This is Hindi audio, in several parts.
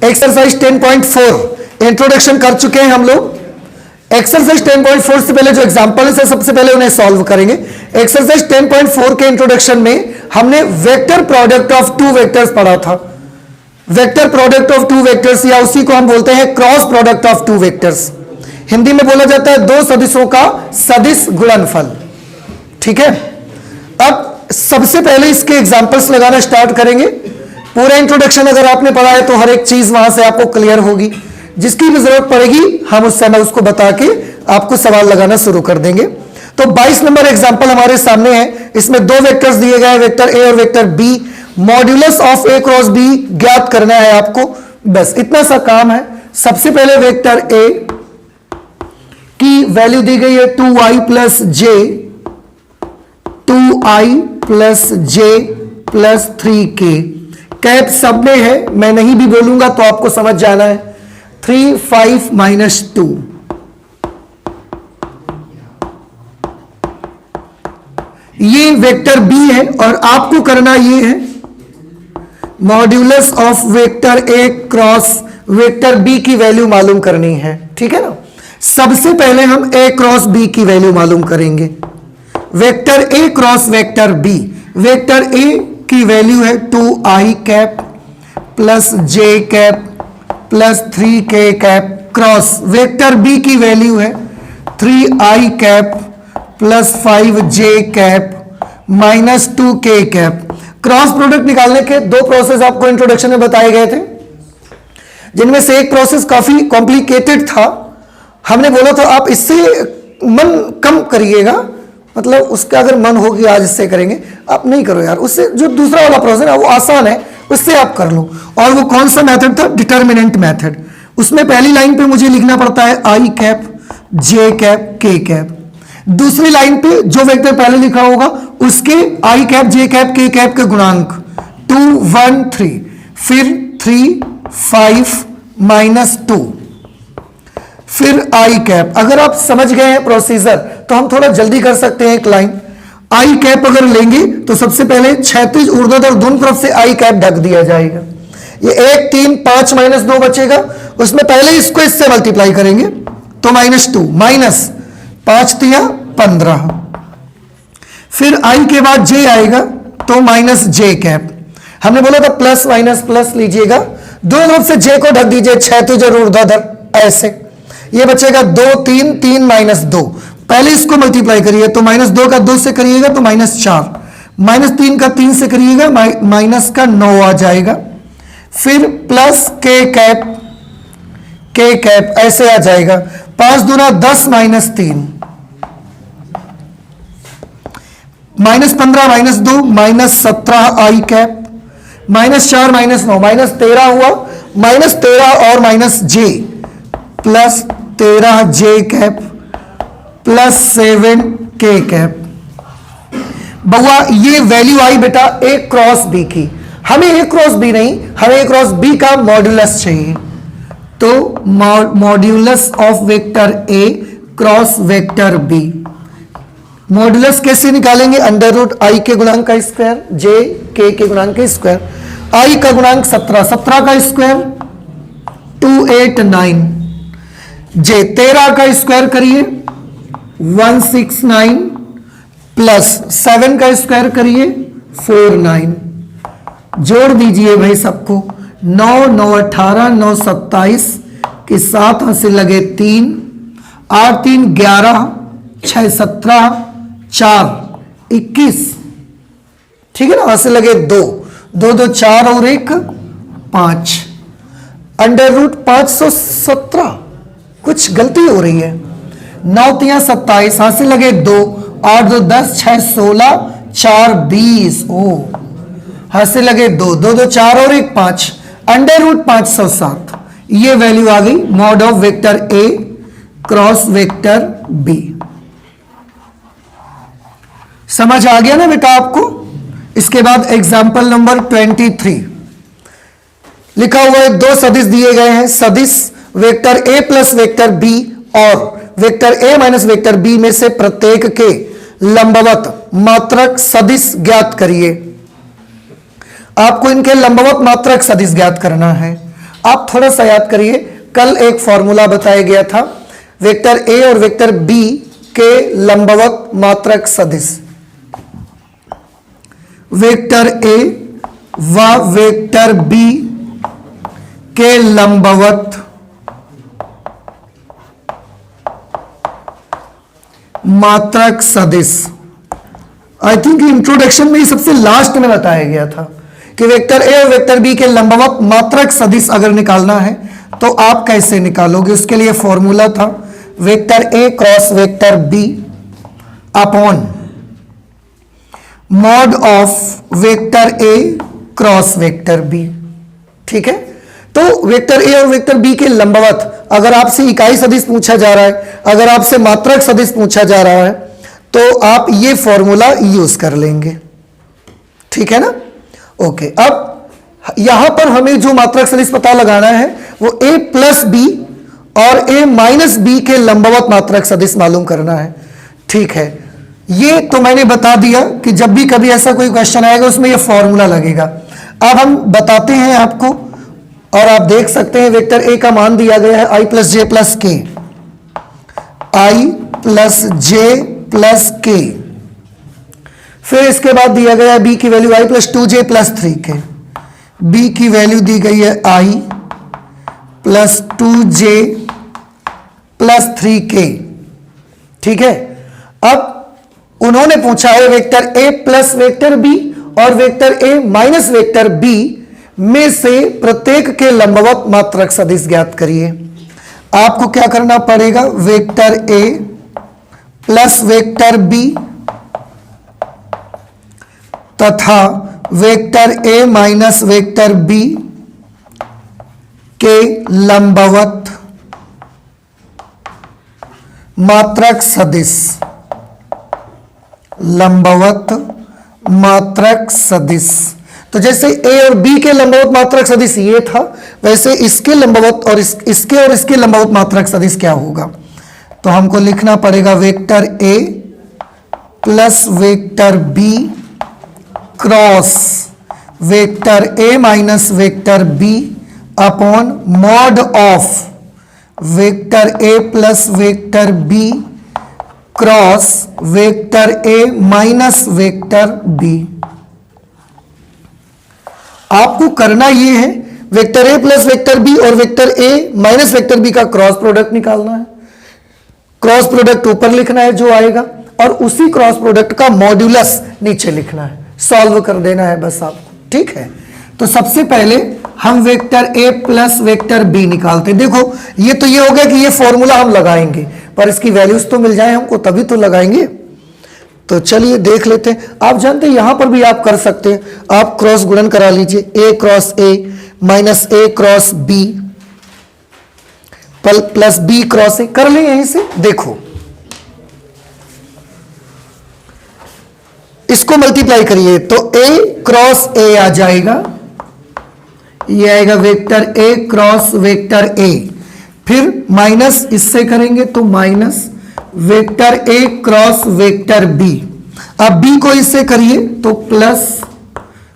एक्सरसाइज 10.4 इंट्रोडक्शन कर चुके हैं हम लोग। एक्सरसाइज 10.4 से पहले जो एग्जांपल है सबसे पहले उन्हें सॉल्व करेंगे। एक्सरसाइज 10.4 के इंट्रोडक्शन में हमने vector product of two vectors पढ़ा था। Vector product of two vectors या उसी को हम बोलते हैं cross product of two vectors. Hindi में बोला जाता है दो सदिशों का सदिश गुणनफल। ठीक है, अब सबसे पहले इसके एग्जांपल्स लगाना स्टार्ट करेंगे। पूरा इंट्रोडक्शन अगर आपने पढ़ा है तो हर एक चीज वहां से आपको क्लियर होगी। जिसकी भी जरूरत पड़ेगी हम उस समय उसको बता के आपको सवाल लगाना शुरू कर देंगे। तो 22 नंबर एग्जांपल हमारे सामने है। इसमें दो वेक्टर्स दिए गए हैं, वेक्टर ए और vector B. Modulus of A cross B ज्ञात करना है आपको, बस इतना सा काम है। सबसे पहले वेक्टर ए की वैल्यू दी गई है 2i प्लस जे, 2i प्लस जे प्लस 3k। कैप सब में है, मैं नहीं भी बोलूंगा तो आपको समझ जाना है। 3 5 माइनस 2, ये वेक्टर बी है और आपको करना ये है modulus of vector A cross vector B की वैल्यू मालूम करनी है। ठीक है ना, सबसे पहले हम ए क्रॉस बी की वैल्यू मालूम करेंगे। वेक्टर ए क्रॉस वेक्टर बी, वेक्टर ए की वैल्यू है 2i cap plus j cap plus 3k cap cross vector B की वैल्यू है 3i cap plus 5j cap minus 2k cap. Cross product निकालने के दो प्रोसेस आपको इंट्रोडक्शन में बताए गए थे, जिनमें से एक प्रोसेस काफी कॉम्प्लिकेटेड था। हमने बोला था आप इससे मन कम करिएगा, मतलब उसका अगर मन हो कि आज इससे करेंगे, आप नहीं करो यार, उससे जो दूसरा वाला प्रोसेस है वो आसान है, उससे आप कर लो। और वो कौन सा मेथड था? Determinant method. उसमें पहली लाइन पे मुझे लिखना पड़ता है i cap j cap k cap. दूसरी लाइन पे जो वेक्टर पहले लिखा होगा उसके i cap j cap k cap के गुणांक 2 1 3, फिर 3 5 माइनस 2, फिर i कैप। अगर आप समझ गए हैं प्रोसीजर तो हम थोड़ा जल्दी कर सकते हैं। एक लाइन i कैप अगर लेंगे तो सबसे पहले क्षैतिज ऊर्ध्वाधर दोनों तरफ से i कैप ढक दिया जाएगा। ये 1 3 5 माइनस 2 बचेगा, उसमें पहले इसको इससे मल्टीप्लाई करेंगे तो माइनस 2 माइनस 5 3 15, फिर i के बाद j आएगा तो माइनस j कैप। हमने बोला था प्लस माइनस प्लस लीजिएगा, दोनों तरफ से j को ढक दीजिए क्षैतिज और ऊर्ध्वाधर ऐसे। ये बचेगा 2 3 3 माइनस 2, पहले इसको मल्टीप्लाई करिए तो माइनस 2 का 2 से करिएगा तो माइनस 4, माइनस 3 का 3 से करिएगा माइनस का 9 आ जाएगा, फिर प्लस k कैप ऐसे आ जाएगा। 5 दूना 10 minus 3, minus 15 minus 2 minus 17 i cap, minus 4 minus 9 minus 13 हुआ, माइनस 13 और minus j plus 13j cap plus 7k cap. बउआ ये वैल्यू आई बेटा a क्रॉस b की। हमें a क्रॉस b नहीं, हमें a क्रॉस b का मॉड्यूलस चाहिए। तो modulus of vector a cross vector b, modulus कैसे निकालेंगे? अंडर रूट i के गुणांक का स्क्वायर j k के गुणांक का स्क्वायर। i का गुणांक 17, 17 का स्क्वायर 289, j 13 का स्क्वायर करिए 169 प्लस 7 का स्क्वायर करिए 49। जोड़ दीजिए भाई सबको, 9 9 18 9 27 के साथ हाथ लगे 3, 8 3 11, 6 17, 4 21। ठीक है ना, हाथ से लगे 2 2 2 4 और 1 5, अंडर रूट 517। कुछ गलती हो रही है। 9 3 27, हाथ से लगे 2, 8 2 10, 6 16, 4 20। ओ हाथ से लगे 2 2 2 4 और 1 5, अंडर रूट 507। ये वैल्यू आ गई mod of vector A cross vector B. समझ आ गया ना बेटा आपको? इसके बाद एग्जाम्पल नंबर 23 लिखा हुआ है। दो सदिश दिए गए हैं, सदिश वेक्टर ए प्लस वेक्टर बी और वेक्टर ए माइनस वेक्टर बी में से प्रत्येक के लंबवत मात्रक सदिश ज्ञात करिए। आपको इनके लंबवत मात्रक सदिश ज्ञात करना है। आप थोड़ा सा याद करिए, कल एक फॉर्मूला बताया गया था वेक्टर ए और वेक्टर बी के लंबवत मात्रक सदिश। वेक्टर ए व वेक्टर बी के लंबवत मात्रक सदिश। आई थिंक इंट्रोडक्शन में ही सबसे लास्ट में बताया गया था कि वेक्टर ए और वेक्टर बी के लंबवत मात्रक सदिश अगर निकालना है तो आप कैसे निकालोगे। उसके लिए फॉर्मूला था vector A cross vector B upon mod of vector A cross vector B. ठीक है, तो वेक्टर ए और वेक्टर बी के लंबवत, अगर आपसे इकाई सदिश पूछा जा रहा है, अगर आपसे मात्रक सदिश पूछा जा रहा है, तो आप ये फॉर्मूला यूज कर लेंगे। ठीक है ना। ओके, अब यहां पर हमें जो मात्रक सदिश पता लगाना है वो ए प्लस बी और ए माइनस बी के लंबवत मात्रक सदिश मालूम करना है। ठीक है, ये तो मैंने बता दिया कि जब भी कभी ऐसा कोई क्वेश्चन आएगा उसमें ये फॉर्मूला लगेगा। अब हम बताते हैं आपको, और आप देख सकते हैं वेक्टर ए का मान दिया गया है आई प्लस जे प्लस के, आई प्लस जे प्लस के। फिर इसके बाद दिया गया है बी की value i plus 2j plus 3k। B की वैल्यू दी गई है आई प्लस 2j प्लस 3k। ठीक है, अब उन्होंने पूछा है वेक्टर ए प्लस वेक्टर बी और वेक्टर ए माइनस वेक्टर बी में से प्रत्येक के लंबवत मात्रक सदिश ज्ञात करिए। आपको क्या करना पड़ेगा, वेक्टर ए प्लस वेक्टर बी तथा वेक्टर ए माइनस वेक्टर बी के लंबवत मात्रक सदिश, लंबवत मात्रक सदिश। तो जैसे ए और बी के लंबवत मात्रक सदिश ये था, वैसे इसके लंबवत और इसके लंबवत मात्रक सदिश क्या होगा। तो हमको लिखना पड़ेगा vector A plus vector B cross vector A minus vector B upon mod of vector A plus vector B cross vector A minus vector b. आपको करना यह है वेक्टर ए प्लस वेक्टर बी और वेक्टर ए माइनस वेक्टर बी का क्रॉस प्रोडक्ट निकालना है। क्रॉस प्रोडक्ट ऊपर लिखना है जो आएगा, और उसी क्रॉस प्रोडक्ट का मॉड्यूलस नीचे लिखना है, सॉल्व कर देना है बस आपको। ठीक है, तो सबसे पहले हम वेक्टर ए प्लस वेक्टर बी निकालते हैं। देखो ये तो ये हो गया कि ये फॉर्मूला हम लगाएंगे, पर इसकी वैल्यूज तो मिल जाए हमको तभी तो लगाएंगे। तो चलिए देख लेते हैं। आप जानते हैं यहां पर भी आप कर सकते हैं, आप क्रॉस गुणन करा लीजिए, a cross a minus A cross B plus B cross a कर ले। यहीं से देखो इसको मल्टीप्लाई करिए तो ए क्रॉस ए आ जाएगा, ये आएगा vector A cross vector A. फिर माइनस इससे करेंगे तो माइनस वेक्टर ए क्रॉस वेक्टर बी। अब बी को इससे करिए तो plus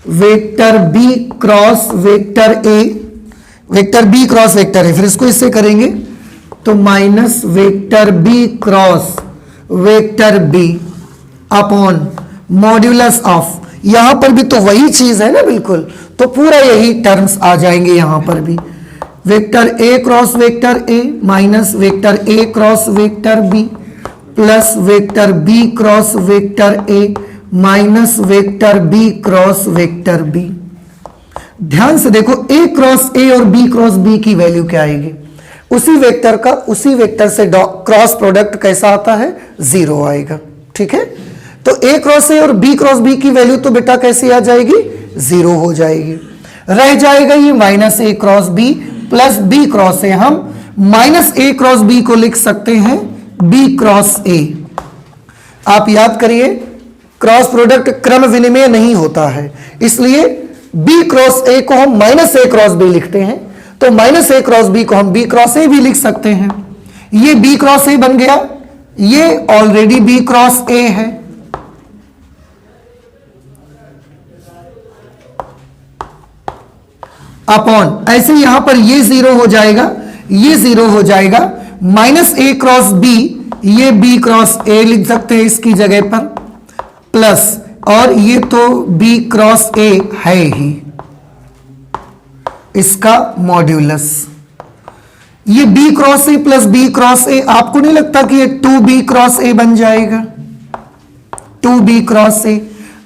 vector B cross vector A, vector B cross vector A. फिर इसको इससे करेंगे तो minus vector B cross vector B upon modulus of, यहां पर भी तो वही चीज है ना बिल्कुल, तो पूरा यही टर्म्स आ जाएंगे यहां पर भी। वेक्टर ए क्रॉस वेक्टर ए माइनस वेक्टर ए cross vector B plus vector B cross vector ए minus vector B cross vector B. ध्यान से देखो ए क्रॉस ए और बी क्रॉस बी की वैल्यू क्या आएगी, उसी वेक्टर का उसी वेक्टर से क्रॉस प्रोडक्ट कैसा आता है, 0 आएगा। ठीक है, तो ए क्रॉस ए और बी क्रॉस बी की वैल्यू तो बेटा कैसे आ जाएगी, 0 हो जाएगी। रह जाएगा ये minus A cross B plus B cross A. हम माइनस ए क्रॉस बी को लिख सकते हैं बी क्रॉस ए। आप याद करिए क्रॉस प्रोडक्ट क्रम विनिमय नहीं होता है, इसलिए बी क्रॉस ए को हम माइनस ए क्रॉस बी लिखते हैं, तो माइनस ए क्रॉस बी को हम बी क्रॉस ए भी लिख सकते हैं। ये बी क्रॉस ए बन गया, ये ऑलरेडी बी क्रॉस ए है। अपॉन, ऐसे यहां पर ये 0 हो जाएगा, ये 0 हो जाएगा, माइनस ए क्रॉस बी, ये बी क्रॉस ए लिख सकते हैं इसकी जगह पर, प्लस, और ये तो बी क्रॉस ए है ही, इसका मॉड्यूलस, ये B cross A plus B cross A, आपको नहीं लगता कि ये 2b क्रॉस ए बन जाएगा, 2b क्रॉस ए,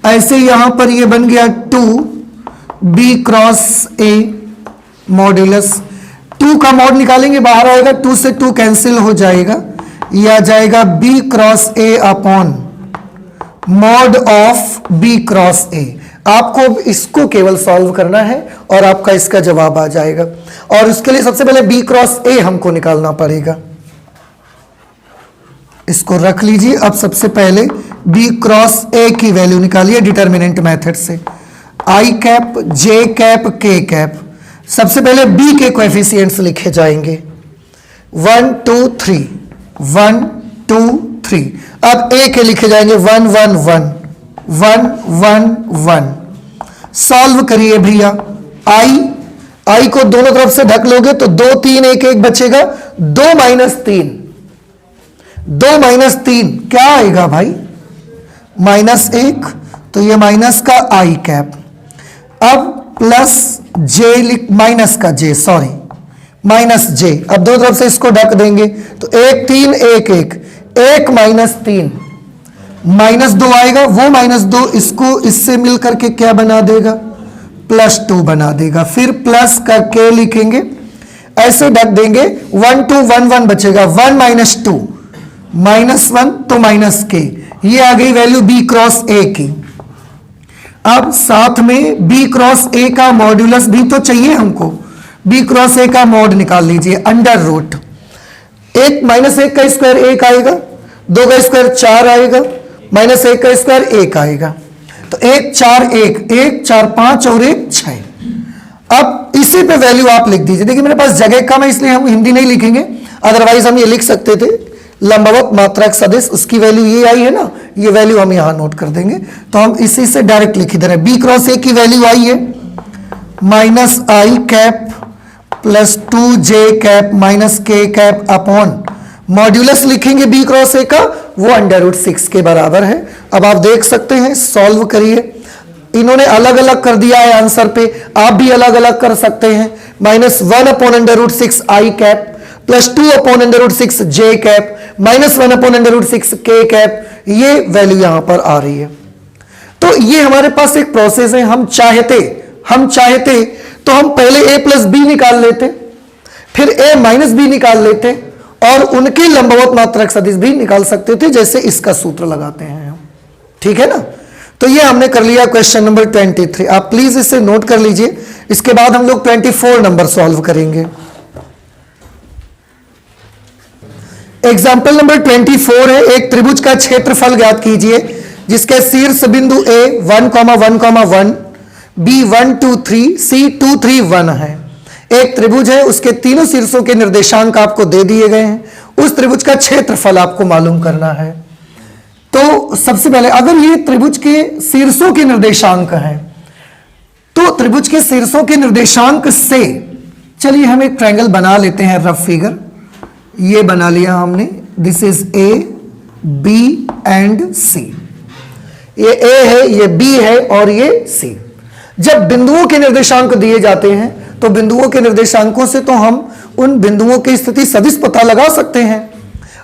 ऐसे यहां पर ये बन गया 2b क्रॉस ए मॉड्यूलस, 2 का मॉड निकालेंगे बाहर आएगा, 2 से 2 कैंसिल हो जाएगा, यह आ जाएगा b cross A upon mod of b cross A. आपको इसको केवल सॉल्व करना है और आपका इसका जवाब आ जाएगा, और उसके लिए सबसे पहले b क्रॉस ए हमको निकालना पड़ेगा, इसको रख लीजिए। अब सबसे पहले b क्रॉस ए की वैल्यू निकालिए डिटर्मिनेंट मेथड से, i cap, j cap, k cap. सबसे पहले b के कोएफिशिएंट्स लिखे जाएंगे, 1 2 3, 1 2 3। अब a के लिखे जाएंगे 1 1 1, 1 1 1। सॉल्व करिए भैया, i को दोनों तरफ से ढक लोगे तो 2 3 1 1 बचेगा, 2 माइनस 3, 2 माइनस 3 क्या आएगा भाई, -1, तो ये माइनस का i कैप। अब प्लस j माइनस का j, सॉरी माइनस j, अब दो तरफ से इसको ढक देंगे तो 1 3 1 1, 1 माइनस 3, -2 आएगा, वो -2 इसको इससे मिल करके क्या बना देगा, +2 बना देगा। फिर प्लस का k लिखेंगे, ऐसे ढक देंगे, 1 2 1 1 बचेगा, 1 माइनस 2, -1 तो माइनस k, ये आ गई वैल्यू b क्रॉस a की। अब साथ में b क्रॉस a का मॉड्यूलस भी तो चाहिए हमको, b क्रॉस a का मॉड निकाल लीजिए, अंडर रूट 1 -1 का स्क्वायर 1 आएगा, 2 का स्क्वायर 4 आएगा, -1 का स्क्वायर 1 आएगा, तो 1 4 1, 1 4 5 और 1 6। अब इसी पे वैल्यू आप लिख दीजिए। देखिए मेरे पास जगह कम है इसलिए हम हिंदी नहीं लिखेंगे, अदरवाइज हम ये लिख सकते थे, लंबवत मात्रक सदिश, उसकी वैल्यू ये आई है ना, ये वैल्यू हम यहां नोट कर देंगे, तो हम इसी से डायरेक्ट लिख दे रहे हैं। b क्रॉस ए की वैल्यू आई है -i cap plus 2j cap minus k cap upon modulus लिखेंगे b क्रॉस ए का, वो √6 के बराबर है। अब आप देख सकते हैं, सॉल्व करिए, इन्होंने अलग अलग कर दिया है आंसर पे, आप भी अलग अलग कर सकते हैं। -1 upon √6 i cap plus 2 upon √6 j cap minus 1 upon √6 k cap, ये वैल्यू यहां पर आ रही है। तो ये हमारे पास एक प्रोसेस है, हम चाहते तो हम पहले a प्लस बी निकाल लेते, फिर a माइनस बी निकाल लेते, और उनके लंबवत मात्रक सदिश भी निकाल सकते थे, जैसे इसका सूत्र लगाते हैं हम, ठीक है ना। तो ये हमने कर लिया क्वेश्चन नंबर 23। आप प्लीज इसे नोट कर लीजिए, इसके बाद हम लोग 24 नंबर सॉल्व करेंगे। एग्जाम्पल नंबर 24 है, एक त्रिभुज का क्षेत्रफल ज्ञात कीजिए जिसके शीर्ष बिंदु a 1, 1, 1, b 1 2 3, c 2 3 1 है। एक त्रिभुज है, उसके तीनों शीर्षों के निर्देशांक आपको दे दिए गए हैं, उस त्रिभुज का क्षेत्रफल आपको मालूम करना है। तो सबसे पहले अगर ये त्रिभुज के शीर्षों के निर्देशांक हैं, तो त्रिभुज के शीर्षों के निर्देशांक से चलिए हम एक ट्रायंगल बना लेते हैं, रफ फिगर ये बना लिया हमने, this is a b and c, ये ए है, ये बी है और ये सी। जब बिंदुओं के निर्देशांक दिए जाते हैं तो बिंदुओं के निर्देशांकों से तो हम उन बिंदुओं की स्थिति सदिश पता लगा सकते हैं।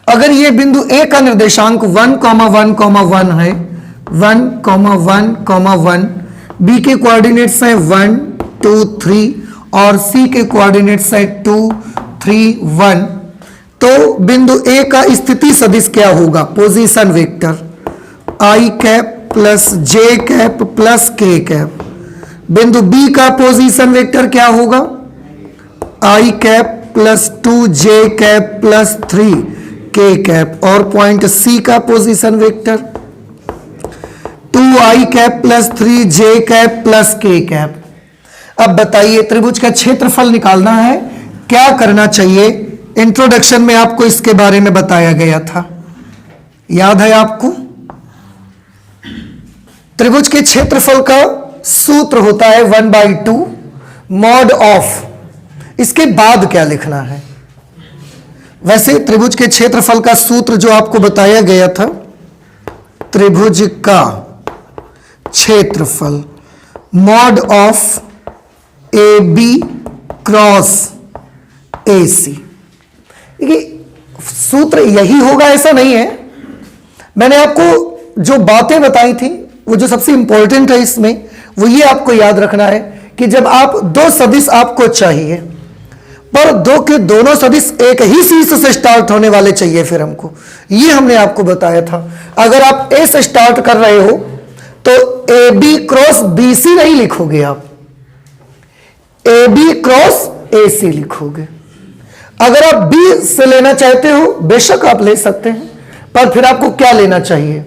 अगर ये बिंदु ए का निर्देशांक 1, 1, 1 है, 1, 1, 1, बी के कोऑर्डिनेट्स हैं 1 2 3 और सी के कोऑर्डिनेट्स हैं 2 3 1, तो बिंदु ए का स्थिति सदिश क्या होगा, position vector i cap plus j cap plus k cap. बिंदु बी का पोजीशन वेक्टर क्या होगा, i cap plus 2j cap plus 3k cap, और पॉइंट सी का position vector 2i cap plus 3j cap plus k cap. अब बताइए त्रिभुज का क्षेत्रफल निकालना है, क्या करना चाहिए। इंट्रोडक्शन में आपको इसके बारे में बताया गया था, याद है आपको। त्रिभुज के क्षेत्रफल का सूत्र होता है 1/2 मॉड ऑफ, इसके बाद क्या लिखना है? वैसे त्रिभुज के क्षेत्रफल का सूत्र जो आपको बताया गया था, त्रिभुज का क्षेत्रफल mod of A B cross A c. देखिए सूत्र यही होगा ऐसा नहीं है, मैंने आपको जो बातें बताई थी वो जो सबसे इंपॉर्टेंट है इसमें वो ये आपको याद रखना है कि जब आप दो सदिश आपको चाहिए पर दो के दोनों सदिश एक ही शीर्ष से स्टार्ट होने वाले चाहिए, फिर हमको ये हमने आपको बताया था। अगर आप ए से स्टार्ट कर रहे हो तो A B cross B C नहीं लिखोगे, आप ए बी क्रॉस ए सी लिखोगे। अगर आप बी से लेना चाहते हो बेशक आप ले सकते हैं, पर फिर आपको क्या लेना चाहिए?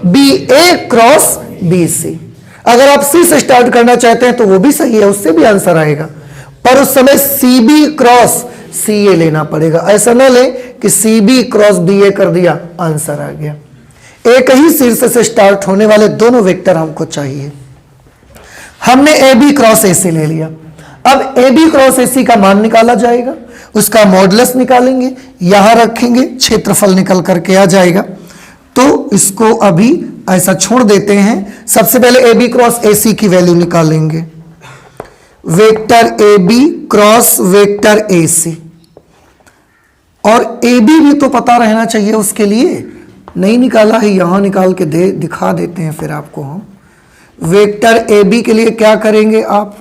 बी ए क्रॉस बी सी। अगर आप सी से स्टार्ट करना चाहते हैं तो वो भी सही है, उससे भी आंसर आएगा, पर उस समय सी बी क्रॉस सी ए लेना पड़ेगा। ऐसा ना ले कि सी बी क्रॉस बी ए कर दिया आंसर आ गया। एक ही शीर्ष से स्टार्ट होने वाले दोनों वेक्टर हमको चाहिए। हमने ए बी क्रॉस ए सी ले लिया, अब ए बी क्रॉस ए सी का मान निकाला जाएगा, उसका मॉडुलस निकालेंगे, यहां रखेंगे, क्षेत्रफल निकल करके आ जाएगा। तो इसको अभी ऐसा छोड़ देते हैं। सबसे पहले A B cross A C की वैल्यू निकालेंगे, vector A B cross vector A C, और ए बी भी तो पता रहना चाहिए, उसके लिए नहीं निकाला है, यहां निकाल के दिखा देते हैं फिर आपको हम। वेक्टर ए बी के लिए क्या करेंगे आप?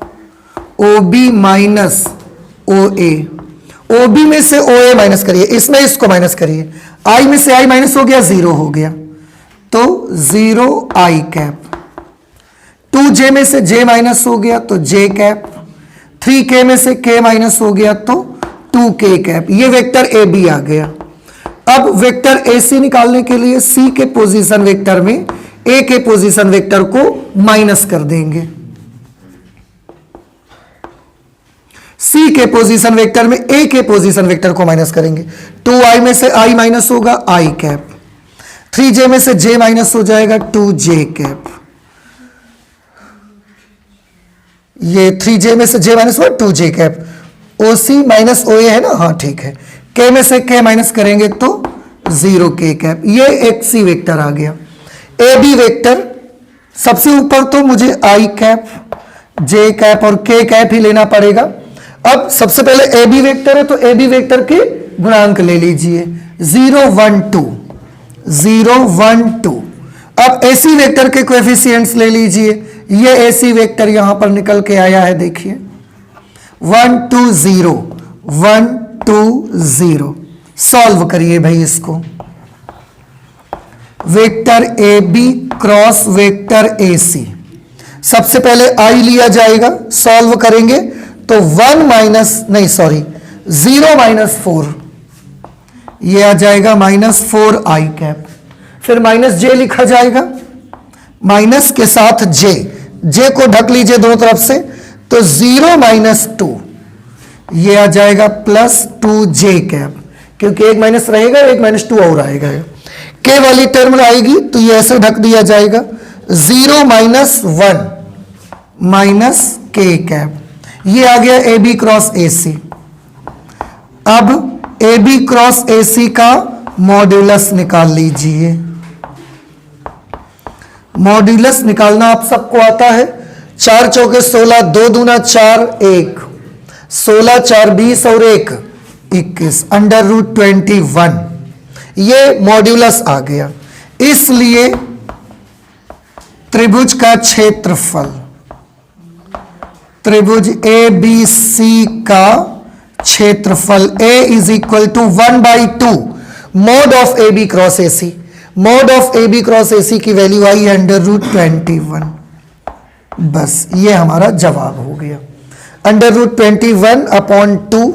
ओ बी माइनस ओ ए, ओ बी में से ओ ए माइनस करिए, इसमें इसको माइनस करिए, आई में से आई माइनस हो गया, जीरो हो गया, तो जीरो आई कैप। 2j में से j माइनस हो गया तो j कैप, 3k में से k माइनस हो गया तो 2k कैप। ये वेक्टर ए बी आ गया। अब वेक्टर ए सी निकालने के लिए c के पोजीशन वेक्टर में a के पोजीशन वेक्टर को माइनस कर देंगे, c के पोजीशन वेक्टर में a के पोजीशन वेक्टर को माइनस करेंगे। 2i में से i माइनस होगा i कैप, 3j में से j माइनस हो जाएगा 2j कैप, ये 3j में से j माइनस हुआ 2j cap, OC minus OA है ना, हाँ ठीक है। k में से k माइनस करेंगे तो 0k कैप। ये एक c वेक्टर आ गया। AB वेक्टर सबसे ऊपर तो मुझे i कैप, j कैप और k कैप ही लेना पड़ेगा। अब सबसे पहले AB वेक्टर है तो AB वेक्टर के गुणांक ले लीजिए, 0 1 2 0 1 2। अब AC वेक्टर के कोएफिशिएंट्स ले लीजिए, ये AC वेक्टर यहां पर निकल के आया है, देखिए 1 2 0 1 2 0। सॉल्व करिए भाई इसको, vector AB cross vector AC। सबसे पहले I लिया जाएगा, सॉल्व करेंगे तो 1 माइनस नहीं सॉरी 0 माइनस 4, ये आ जाएगा -4 I कैप। फिर माइनस j लिखा जाएगा, माइनस के साथ j को ढक लीजिए दोनों तरफ से, तो 0 माइनस 2, ये आ जाएगा +2j कैप, क्योंकि एक माइनस रहेगा, एक -2 और आएगा। k वाली टर्म आएगी तो ये ऐसे ढक दिया जाएगा, 0 माइनस 1 माइनस k कैप। ये आ गया ए बी क्रॉस ए सी। अब ए बी क्रॉस ए सी का मॉड्यूलस निकाल लीजिए। मॉड्यूलस निकालना आप सबको आता है, 4 चौके 16, 2 दूना 4 1, 16 4 20 और 1 21, √21। ये मॉड्यूलस आ गया। इसलिए त्रिभुज का क्षेत्रफल, त्रिभुज ए बी सी का क्षेत्रफल A is equal to 1/2 mod of A B cross A C. Mod of A B cross A C की वैल्यू आई है √21। बस ये हमारा जवाब हो गया, √21/2।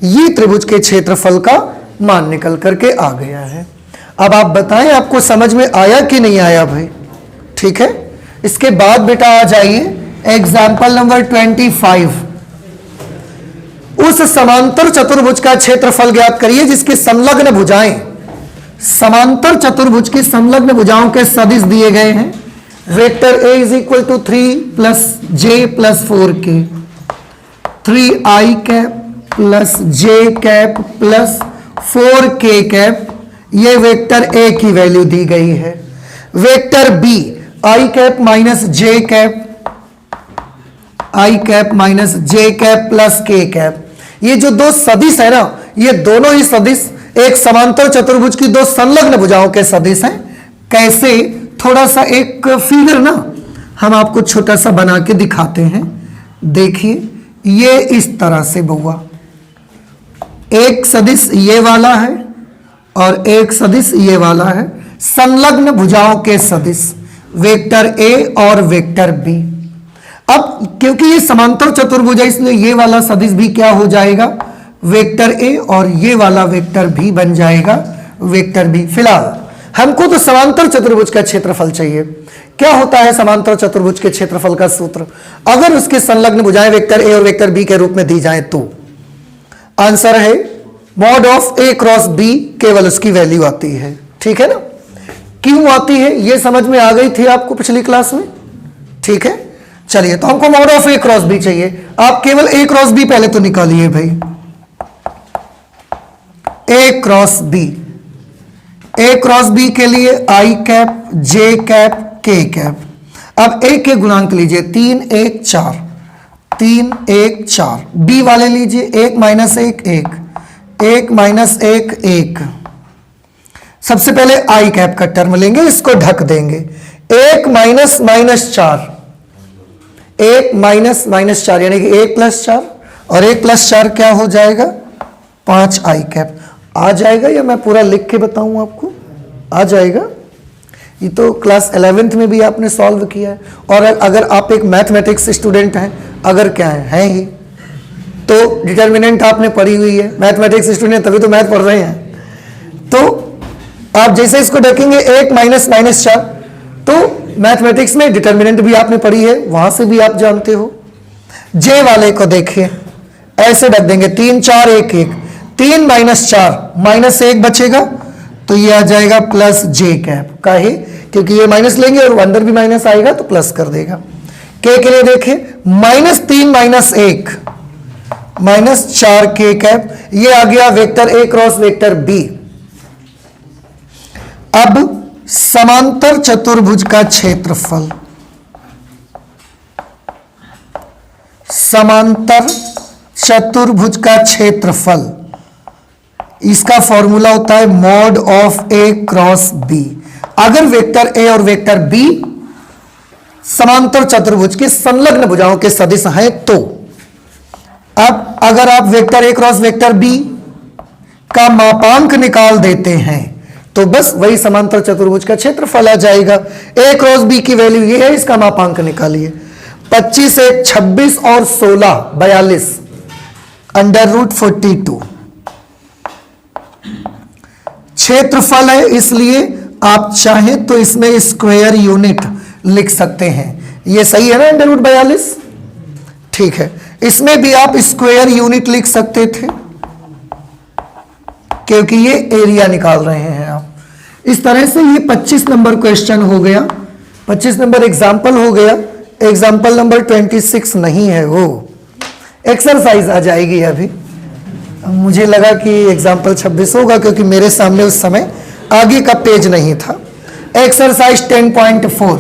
ये त्रिभुज के क्षेत्रफल का मान निकल करके आ गया है। अब आप बताएं आपको समझ में आया कि नहीं आया भाई? ठीक है, इसके बाद बेटा आ जाइए एग्जाम्पल नंबर 25। उस समांतर चतुर्भुज का क्षेत्रफल ज्ञात करिए जिसकी संलग्न भुजाएं, समांतर चतुर्भुज की संलग्न भुजाओं के सदिश दिए गए हैं। Vector A is equal to 3 + j + 4k। 3i cap plus j cap plus 4k cap, ये वेक्टर ए की वैल्यू दी गई है। Vector B i cap minus j cap, i cap minus j cap plus k cap, ये जो दो सदिश है ना, ये दोनों ही सदिश एक समांतर चतुर्भुज की दो संलग्न भुजाओं के सदिश हैं। कैसे, थोड़ा सा एक फिगर ना हम आपको छोटा सा बना के दिखाते हैं। देखिए, ये इस तरह से बउआ, एक सदिश ये वाला है और एक सदिश ये वाला है, संलग्न भुजाओं के सदिश वेक्टर ए और वेक्टर बी। अब क्योंकि ये समांतर चतुर्भुज है, इसलिए ये वाला सदिश भी क्या हो जाएगा, वेक्टर ए, और ये वाला वेक्टर भी बन जाएगा वेक्टर बी। फिलहाल हमको तो समांतर चतुर्भुज का क्षेत्रफल चाहिए। क्या होता है समांतर चतुर्भुज के क्षेत्रफल का सूत्र? अगर उसके संलग्न भुजाएं वेक्टर ए और वेक्टर बी के रूप में दी जाएं तो आंसर है mod of A cross B, केवल उसकी वैल्यू आती है। ठीक है ना? क्यों आती है ये समझ में आ गई थी आपको पिछली क्लास में? ठीक है, चलिए, तो हमको mod of A cross B चाहिए। आप केवल ए क्रॉस बी पहले तो निकालिए भाई, ए क्रॉस बी। ए क्रॉस बी के लिए आई कैप, जे कैप, के कैप। अब ए के गुणांक लीजिए, 3 1 4, 3 1 4। बी वाले लीजिए, 1 माइनस 1 1, 1 माइनस 1 1। सबसे पहले आई कैप का टर्म लेंगे, इसको ढक देंगे। 1 माइनस माइनस 4, 1 माइनस माइनस 4 यानी कि 1 प्लस 4, और 1 प्लस 4 क्या हो जाएगा, 5 आई कैप। आ जाएगा या मैं पूरा लिख के बताऊं आपको? आ जाएगा। ये तो क्लास 11th में भी आपने सॉल्व किया है। और अगर आप एक मैथमेटिक्स स्टूडेंट हैं, अगर क्या है ही, तो डिटर्मिनेंट आपने पढ़ी हुई है, मैथमेटिक्स स्टूडेंट तभी तो मैथ पढ़ रहे हैं। तो आप जैसे इसको ढकेंगे 1 माइनस माइनस 4, तो मैथमेटिक्स में डिटर्मिनेंट भी आपने पढ़ी है, वहां से भी आप जानते हो। जे वाले को देखिए, ऐसे ढक देंगे, 3 4 1 1, 3 माइनस 4 माइनस 1 बचेगा, तो ये आ जाएगा प्लस जे कैप। काहे? क्योंकि ये माइनस लेंगे और अंदर भी माइनस आएगा तो प्लस कर देगा। के लिए देखिए, माइनस 3 माइनस 1 माइनस 4 के कैप, ये आ गया वेक्टर ए क्रॉस वेक्टर बी। अब समांतर चतुर्भुज का क्षेत्रफल, समांतर चतुर्भुज का क्षेत्रफल, इसका फॉर्मूला होता है mod of A cross B. अगर वेक्टर ए और वेक्टर बी समांतर चतुर्भुज के संलग्न भुजाओं के सदिश हैं तो, अब अगर आप वेक्टर ए क्रॉस वेक्टर बी का मापांक निकाल देते हैं तो बस वही समांतर चतुर्भुज का क्षेत्रफल आ जाएगा। ए क्रॉस बी की वैल्यू ये है, इसका मापांक निकालिए। 25 1 26 और 16 42 अंडर रूट 42 क्षेत्रफल है, इसलिए आप चाहें तो इसमें स्क्वायर यूनिट लिख सकते हैं। ये सही है ना, अंडर रूट 42? ठीक है, इसमें भी आप स्क्वायर यूनिट लिख सकते थे क्योंकि ये एरिया निकाल रहे हैं आप। इस तरह से ये 25 नंबर क्वेश्चन हो गया, 25 नंबर एग्जाम्पल हो गया। एग्जाम्पल नंबर 26 नहीं है, वो एक्सरसाइज आ जाएगी अभी। मुझे लगा कि एग्जाम्पल 26 होगा क्योंकि मेरे सामने उस समय आगे का पेज नहीं था। एक्सरसाइज 10.4,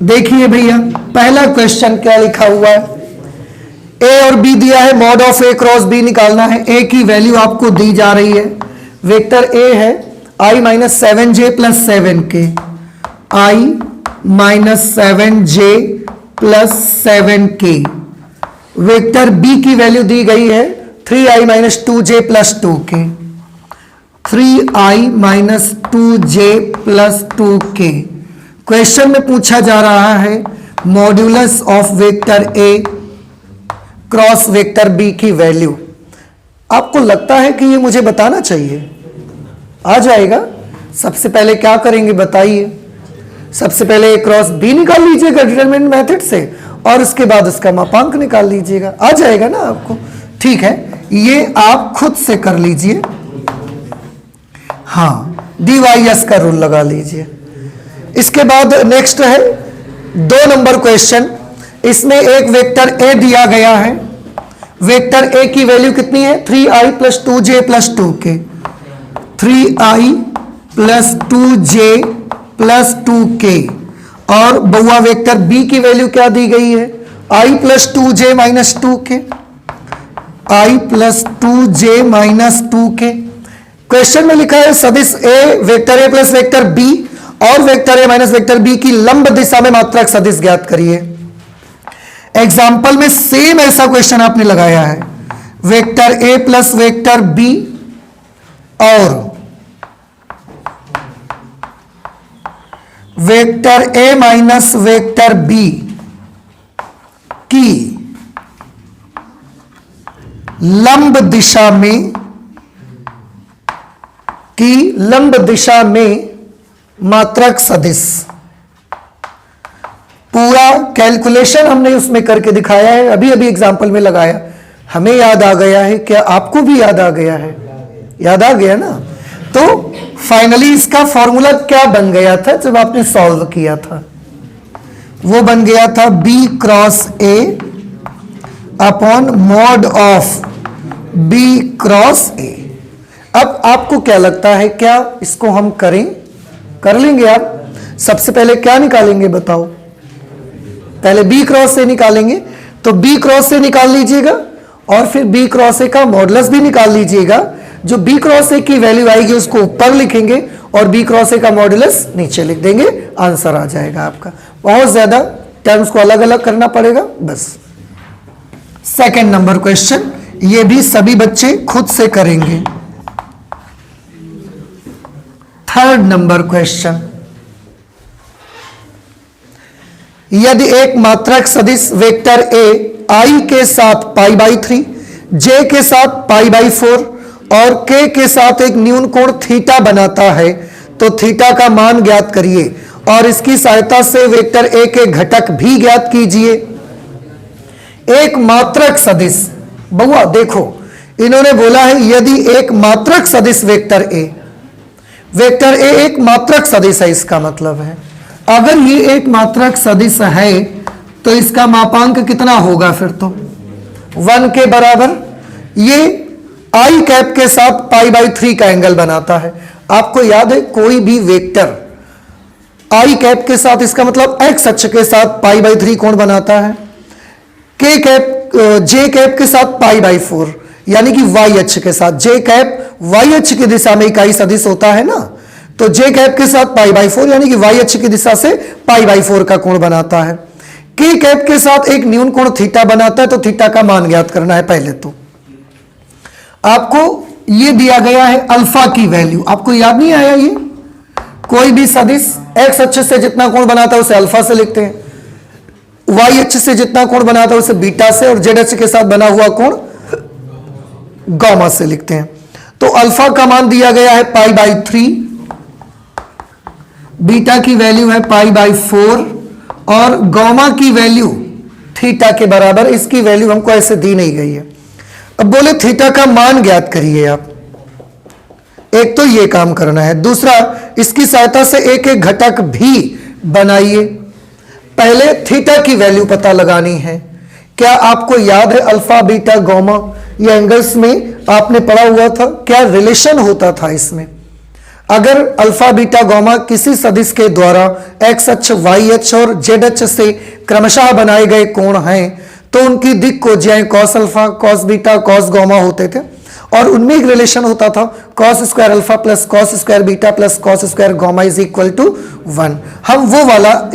देखिए भैया, पहला क्वेश्चन क्या लिखा हुआ है, ए और बी दिया है, mod of A cross B निकालना है। ए की वैल्यू आपको दी जा रही है, वेक्टर ए है i minus 7j plus 7k, i minus 7j plus 7k। Vector B की वैल्यू दी गई है 3i minus 2j plus 2k, 3i minus 2j plus 2k। Question में पूछा जा रहा है modulus of vector A cross vector B की वैल्यू। आपको लगता है कि ये मुझे बताना चाहिए? आ जाएगा। सबसे पहले क्या करेंगे बताइए? सबसे पहले ए क्रॉस बी निकाल लीजिएगा डिटरमिनेंट मेथड से, और उसके बाद उसका मापांक निकाल लीजिएगा। आ जाएगा ना आपको? ठीक है, ये आप खुद से कर लीजिए। हाँ, DYS का रूल लगा लीजिए। इसके बाद नेक्स्ट है 2 नंबर क्वेश्चन। इसमें एक वेक्टर ए दिया गया है। वेक्टर ए की वैल्यू कितनी है? 3i plus 2j plus 2k। 3i plus 2j plus 2k। और बउआ वेक्टर बी की वैल्यू क्या दी गई है? i plus 2j minus 2k। i plus 2j minus 2k। Question में लिखा है सदिश ए, वेक्टर ए प्लस वेक्टर बी और वेक्टर ए माइनस वेक्टर बी की लंब दिशा में मात्रक सदिश ज्ञात करिए। एग्जाम्पल में सेम ऐसा क्वेश्चन आपने लगाया है। वेक्टर ए प्लस वेक्टर बी और वेक्टर ए माइनस वेक्टर बी की लंब दिशा में मात्रक सदिश। पूरा कैलकुलेशन हमने उसमें करके दिखाया है, अभी अभी एग्जाम्पल में लगाया, हमें याद आ गया है। क्या आपको भी याद आ गया है? याद आ गया ना? तो फाइनली इसका फॉर्मूला क्या बन गया था जब आपने सॉल्व किया था? वो बन गया था b cross A upon mod of b cross ए। अब आपको क्या लगता है, क्या इसको हम कर लेंगे? आप सबसे पहले क्या निकालेंगे बताओ? पहले b क्रॉस ए निकालेंगे, तो b क्रॉस ए निकाल लीजिएगा और फिर b क्रॉस ए का मॉडुलस भी निकाल लीजिएगा। जो b क्रॉस ए की वैल्यू आएगी उसको ऊपर लिखेंगे और b क्रॉस ए का मॉडुलस नीचे लिख देंगे, आंसर आ जाएगा आपका। बहुत ज्यादा टर्म्स को अलग अलग करना पड़ेगा बस। सेकंड नंबर क्वेश्चन, ये भी सभी बच्चे खुद से करेंगे। थर्ड नंबर क्वेश्चन, यदि एक मात्रक सदिश वेक्टर ए i के साथ पाई बाई 3, j के साथ पाई बाई 4 और k के साथ एक न्यून कोण थीटा बनाता है तो थीटा का मान ज्ञात करिए और इसकी सहायता से वेक्टर ए के घटक भी ज्ञात कीजिए। एक मात्रक सदिश, बउआ देखो इन्होंने बोला है यदि एक मात्रक सदिश वेक्टर ए एक मात्रक सदिश है, इसका मतलब है अगर ये एक मात्रक सदिश है तो इसका मापांक कितना होगा? फिर तो 1 के बराबर। ये i कैप के साथ पाई बाई 3 का एंगल बनाता है। आपको याद है कोई भी वेक्टर i कैप के साथ, इसका मतलब x अक्ष के साथ पाई बाई 3 कोण बनाता है। j कैप के साथ पाई बाई 4 यानी कि y अक्ष के साथ, j कैप y अक्ष की दिशा में इकाई सदिश होता है ना, तो j कैप के साथ पाई बाई 4 यानी कि y अक्ष की दिशा से पाई बाई 4 का कोण बनाता है। k कैप के साथ एक न्यून कोण थीटा बनाता है, तो थीटा का मान ज्ञात करना है। पहले तो आपको ये दिया गया है अल्फा की वैल्यू, आपको याद नहीं आया? ये कोई भी सदिश x अक्ष से जितना कोण बनाता है उसे अल्फा से लिखते हैं, y अक्ष से जितना कोण बनाता है उसे बीटा से, और z अक्ष के साथ बना हुआ कोण गामा से लिखते हैं। तो अल्फा का मान दिया गया है पाई बाई 3, बीटा की वैल्यू है पाई बाई 4 और गामा की वैल्यू थीटा के बराबर। इसकी वैल्यू हमको ऐसे दी नहीं गई है। अब बोले थीटा का मान ज्ञात करिए आप। एक तो ये काम करना है, दूसरा इसकी सहायता से एक एक घटक भी बनाइए। पहले थीटा की वैल्यू पता लगानी है। क्या आपको याद है अल्फा बीटा गामा ये एंगल्स में आपने पढ़ा हुआ था? क्या रिलेशन होता था इसमें? अगर अल्फा बीटा गामा किसी सदिश के द्वारा x अक्ष, y अक्ष और z अक्ष से क्रमशः बनाए गए कोण हैं तो उनकी दिक् कोज्याएं cos alpha, cos beta, cos gamma होते थे और उनमें एक रिलेशन होता था cos square alpha plus cos square beta plus cos square gamma is equal to 1। हम वो वाला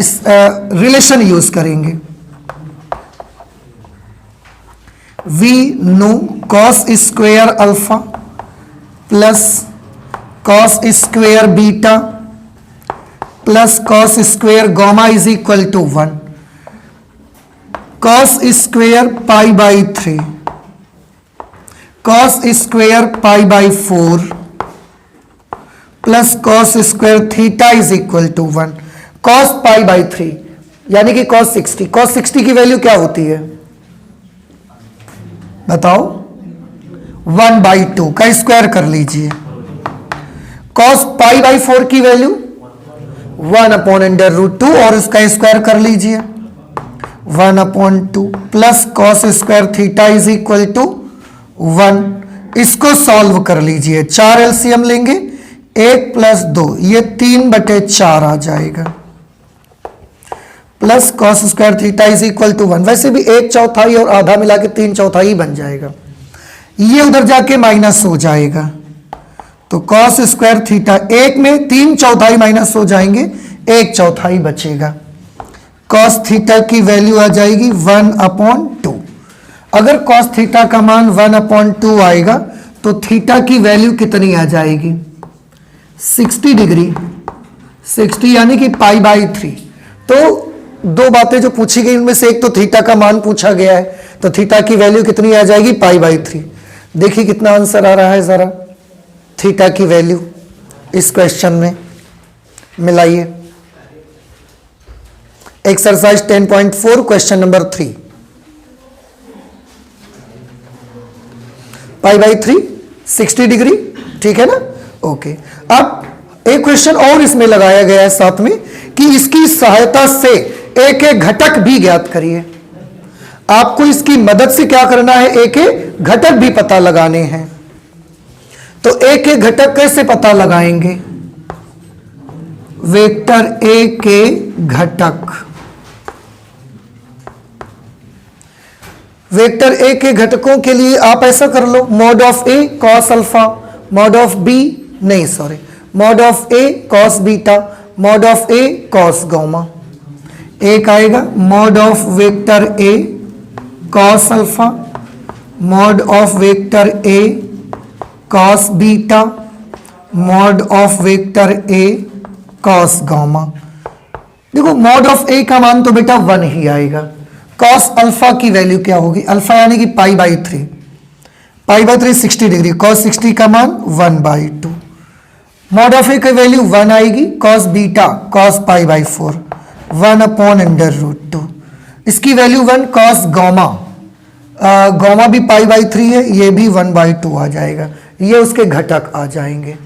रिलेशन यूज करेंगे। We know cos square alpha plus cos square beta plus cos square gamma is equal to 1। Cos square pi by 3, cos square pi by 4 plus cos square theta is equal to 1। Cos pi by 3 यानी कि कॉस 60। कॉस 60 की वैल्यू क्या होती है बताओ? 1/2 का स्क्वायर कर लीजिए। कॉस पाई बाई 4 की वैल्यू 1/√2 और इसका स्क्वायर कर लीजिए 1/2 plus cos square theta is equal to 1। इसको सॉल्व कर लीजिए, 4 एलसीएम लेंगे, 1 + 2 ये 3/4 आ जाएगा, plus cos square theta is equal to 1। वैसे भी 1/4 और आधा मिला के 3/4 बन जाएगा, ये उधर जाके माइनस हो जाएगा, तो कॉस स्क्वायर थीटा 1 में 3/4 माइनस हो जाएंगे, 1/4 बचेगा। कॉस थीटा की वैल्यू आ जाएगी 1/2। अगर कॉस थीटा का मान 1/2 आएगा तो थीटा की वैल्यू कितनी आ जाएगी? 60 डिग्री, 60 यानी कि π/3। तो दो बातें जो पूछी गई उनमें से एक तो थीटा का मान पूछा गया है, तो थीटा की वैल्यू कितनी आ जाएगी? π/3। देखिए कितना आंसर आ रहा है, जरा थीटा की वैल्यू इस क्वेश्चन में मिलाइए। एक्सरसाइज 10.4 क्वेश्चन नंबर 3, π/3 60 डिग्री, ठीक है ना? ओके। अब एक क्वेश्चन और इसमें लगाया गया है साथ में कि इसकी सहायता से एक एक घटक भी ज्ञात करिए। आपको इसकी मदद से क्या करना है? एक एक घटक भी पता लगाने हैं। तो एक एक घटक कैसे पता लगाएंगे? वेक्टर ए के घटक, वेक्टर ए के घटकों के लिए आप ऐसा कर लो, mod of a cos alpha, mod of b नहीं sorry mod of a cos beta, mod of a cos gamma. एक आएगा mod of vector a cos alpha, mod of vector a cos beta, mod of vector a cos gamma. देखो मॉड ऑफ ए का मान तो बेटा 1 ही आएगा। कॉस अल्फा की वैल्यू क्या होगी? अल्फा यानी कि π/3, π/3 60 डिग्री, कॉस 60 का मान 1/2। मॉड ऑफ ए की वैल्यू 1 आएगी, कॉस बीटा कॉस π/4 1/√2। इसकी वैल्यू 1, कॉस गामा, गामा भी π/3 है, ये भी 1/2 आ जाएगा। ये उसके घटक आ जाएंगे।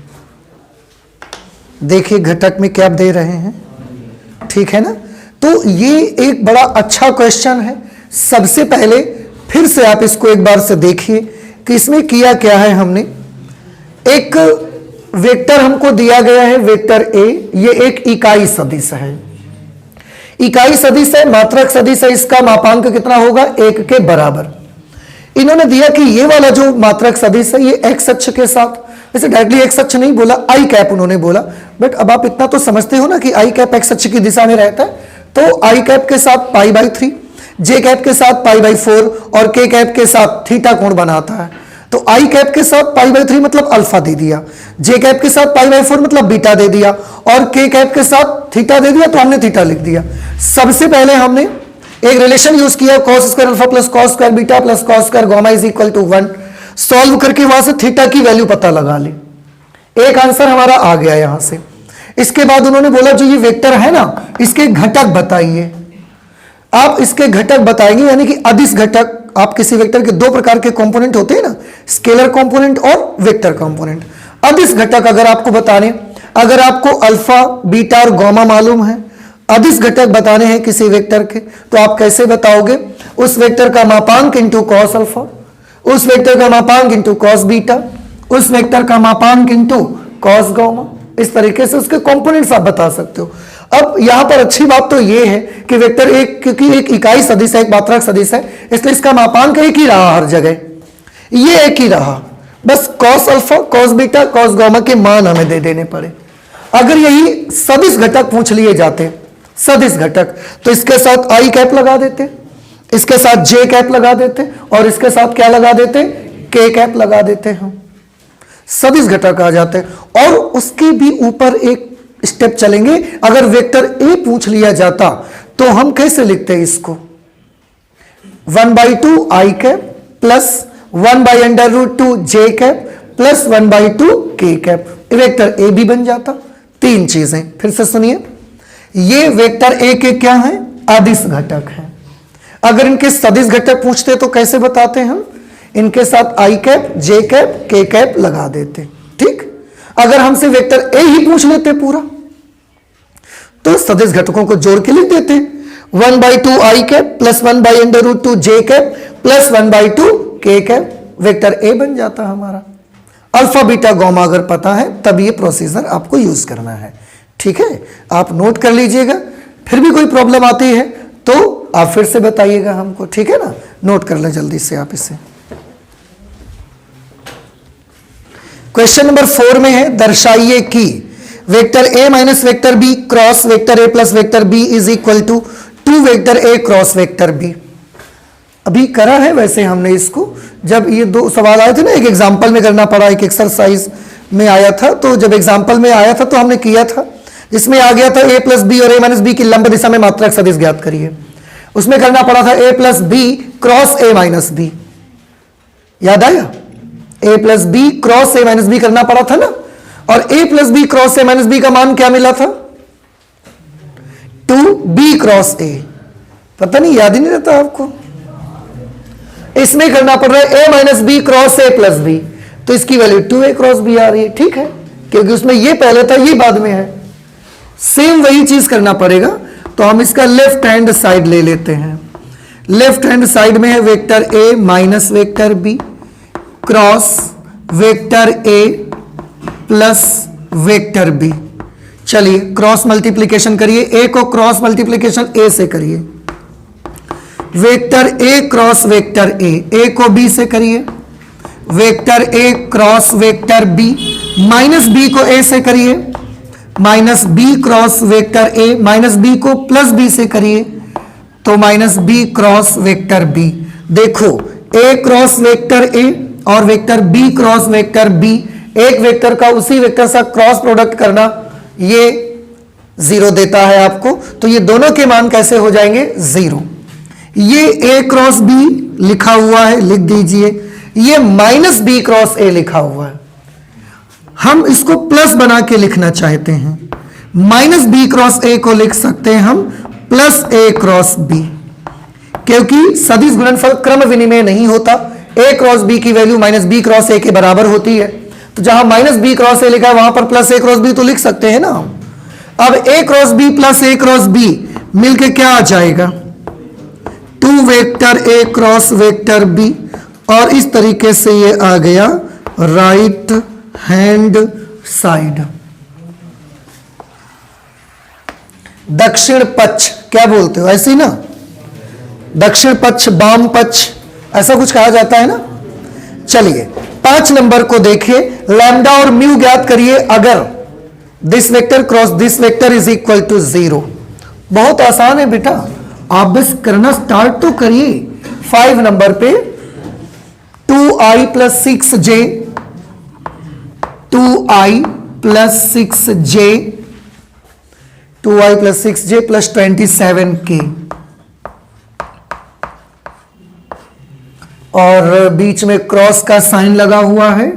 देखिए घटक में क्या दे रहे हैं, ठीक है ना? तो ये एक बड़ा अच्छा क्वेश्चन है। सबसे पहले फिर से आप इसको एक बार से देखिए कि इसमें किया क्या है हमने। एक वेक्टर हमको दिया गया है, वेक्टर ए, ये एक इकाई सदिश है। इकाई सदिश है, मात्रक सदिश है, इसका मापांक कितना होगा? 1 के बराबर। इन्होंने दिया कि ये वाला जो मात्रक सदिश है ये एक्स अक्ष के साथ, वैसे डायरेक्टली एक्स अक्ष नहीं बोला, आई कैप उन्होंने बोला, बट अब आप इतना तो समझते हो ना कि आई कैप एक्स अक्ष की दिशा में रहता है, तो आई कैप के साथ π/3, जे कैप के साथ π/4 और के कैप के साथ थीटा कोण बनाता है। तो आई कैप के साथ π/3 मतलब अल्फा दे दिया, जे कैप के साथ π/4 मतलब बीटा दे दिया, और के कैप के साथ थीटा दे दिया, तो हमने थीटा लिख दिया। सबसे पहले हमने एक रिलेशन यूज किया, cos square alpha plus cos square beta plus cos square gamma is equal to 1। Solve करके वहां से थीटा की वैल्यू पता लगा ली, एक आंसर हमारा आ गया यहां से। इसके बाद उन्होंने बोला जो ये वेक्टर है ना, इसके घटक बताइए। आप इसके घटक बताएंगे, यानी कि अदिश घटक। आप किसी वेक्टर के दो प्रकार के कंपोनेंट होते हैं ना, स्केलर कंपोनेंट और वेक्टर कंपोनेंट। अदिश घटक अगर आपको बताने, अगर आपको अल्फा बीटा और गामा मालूम है, अदिश घटक बताने हैं किसी वेक्टर के, तो आप कैसे बताओगे? उस वेक्टर का मापांक इंटू कॉस अल्फा, उस वेक्टर का मापांक इंटू कॉस बीटा, उस वेक्टर का मापांक इंटू कॉस गामा। इस तरीके से उसके कंपोनेंट्स आप बता सकते हो। अब यहां पर अच्छी बात तो यह है कि वेक्टर एक, क्योंकि एक इकाई सदिश है, एक मात्रक सदिश है, इसलिए इसका मापांक एक ही रहा हर जगह, ये एक ही रहा। बस cos alpha cos beta cos gamma के मान हमें दे देने पड़े। अगर यही सदिश घटक पूछ लिए जाते, सदिश घटक, तो इसके साथ आई कैप लगा देते, इसके साथ जे कैप लगा देते, और इसके साथ क्या लगा देते? के कैप लगा देते हम, सदिश घटक आ जाते। और उसके भी ऊपर एक स्टेप चलेंगे, अगर वेक्टर ए पूछ लिया जाता तो हम कैसे लिखते हैं इसको? 1/2 आई कैप प्लस 1/√2 जे कैप प्लस 1/2 के कैप, वेक्टर ए भी बन जाता। तीन चीजें फिर से सुनिए, ये वेक्टर ए के क्या है? अदिश घटक है। अगर इनके सदिश घटक पूछते तो कैसे बताते हम? इनके साथ आई कैप जे कैप के कैप लगा देते, ठीक। अगर हमसे वेक्टर ए ही पूछ लेते पूरा, तो सदिश घटकों को जोड़ के लिख देते हैं 1/2 आई कैप प्लस 1/√2 जे कैप प्लस 1/2 के कैप, वेक्टर ए बन जाता हमारा। अल्फा बीटा गामा अगर पता है तब ये प्रोसीजर आपको यूज करना है, ठीक है। आप नोट कर लीजिएगा, फिर भी कोई प्रॉब्लम आती है तो आप फिर से बताइएगा हमको, ठीक है ना। नोट कर ले जल्दी से आप इसे। क्वेश्चन नंबर 4 में है, दर्शाइए कि vector A minus vector B cross vector A plus vector B is equal to 2 vector A cross vector B. अभी करा है वैसे हमने इसको, जब ये दो सवाल आए थे ना, एक एग्जाम्पल में करना पड़ा, एक एक्सरसाइज में आया था, तो जब एग्जाम्पल में आया था तो हमने किया था, जिसमें आ गया था ए प्लस बी और ए माइनस बी की लंब दिशा में मात्रक सदिश ज्ञात करिए। उसमें करना पड़ा था a plus B cross a minus b, याद आया? A plus B cross a minus b करना पड़ा था ना, और a plus B cross a minus b का मान क्या मिला था? 2b क्रॉस ए। पता नहीं, याद ही नहीं रहता आपको। इसमें करना पड़ रहा है a minus B cross A plus B, तो इसकी वैल्यू 2a क्रॉस बी आ रही है, ठीक है, क्योंकि उसमें ये पहले था ये बाद में है। सेम वही चीज करना पड़ेगा, तो हम इसका लेफ्ट हैंड साइड ले लेते हैं। लेफ्ट हैंड साइड में है vector a minus vector b cross vector a plus vector b। चलिए क्रॉस मल्टीप्लीकेशन करिए, a को क्रॉस मल्टीप्लीकेशन a से करिए, vector a cross vector a को b से करिए, vector a cross vector b minus b को a से करिए, minus b cross vector a minus b को प्लस b से करिए, तो minus b cross vector b। देखो a क्रॉस वेक्टर a और vector b cross vector b, एक वेक्टर का उसी वेक्टर से क्रॉस प्रोडक्ट करना ये 0 देता है आपको, तो ये दोनों के मान कैसे हो जाएंगे? 0। ये a क्रॉस b लिखा हुआ है, लिख दीजिए, ये माइनस b क्रॉस a लिखा हुआ है। हम इसको प्लस बना के लिखना चाहते हैं, माइनस b क्रॉस a को लिख सकते हैं हम प्लस a क्रॉस b, क्योंकि सदिश गुणनफल क्रम विनिमय नहीं होता। a क्रॉस b की value minus b cross a के बराबर होती है, तो जहां माइनस b क्रॉस a लिखा है वहां पर प्लस a क्रॉस b तो लिख सकते हैं ना हम। अब a cross b plus a cross b मिलके क्या आ जाएगा? 2 vector a cross vector b, और इस तरीके से ये आ गया राइट हैंड साइड। दक्षिण पक्ष क्या बोलते हो, ऐसी ना, दक्षिण पक्ष, वाम पक्ष, ऐसा कुछ कहा जाता है ना। चलिए 5 नंबर को देखिए, लैम्डा और म्यू ज्ञात करिए अगर this vector cross this vector is equal to 0। बहुत आसान है बेटा, आप बस करना स्टार्ट तो करिए। 5 नंबर पे 2i plus 6j, 2i plus 6j, 2i plus 6j plus 27k, और बीच में क्रॉस का साइन लगा हुआ है।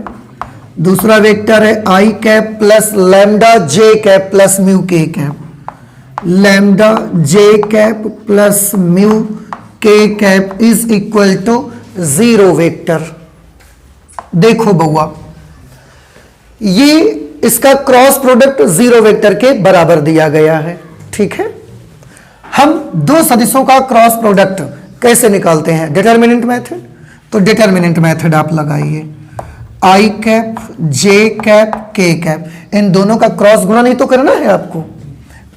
दूसरा वेक्टर है i cap plus lambda J cap plus mu K cap, lambda J cap plus mu K cap is equal to 0 vector. देखो बउआ, ये इसका क्रॉस प्रोडक्ट 0 वेक्टर के बराबर दिया गया है, ठीक है। हम दो सदिशों का क्रॉस प्रोडक्ट कैसे निकालते हैं? Determinant method. तो डिटर्मिनेंट मेथड आप लगाइए, आई कैप जे कैप के कैप, इन दोनों का क्रॉस गुणा नहीं तो करना है आपको,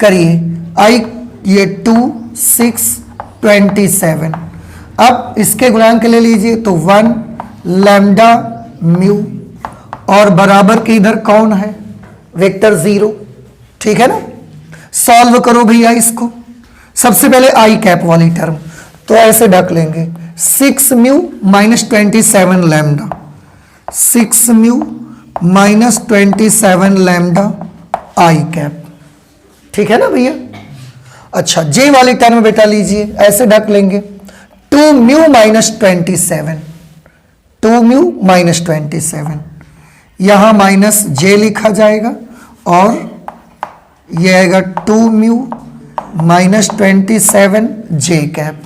करिए। आई ये 2 6 27, अब इसके गुणांक ले लीजिए तो 1 लैम्डा म्यू, और बराबर के इधर कौन है? वेक्टर 0, ठीक है ना। सॉल्व करो भैया इसको। सबसे पहले आई कैप वाली टर्म तो ऐसे ढक लेंगे, 6 mu minus 27 lambda, 6 mu minus 27 lambda i cap, ठीक है ना भैया। अच्छा जे वाली टर्म बेटा लीजिए, ऐसे ढक लेंगे, 2 म्यू माइनस 27, 2 म्यू माइनस 27, यहां माइनस जे लिखा जाएगा, और यह आएगा 2 म्यू माइनस 27 जे कैप,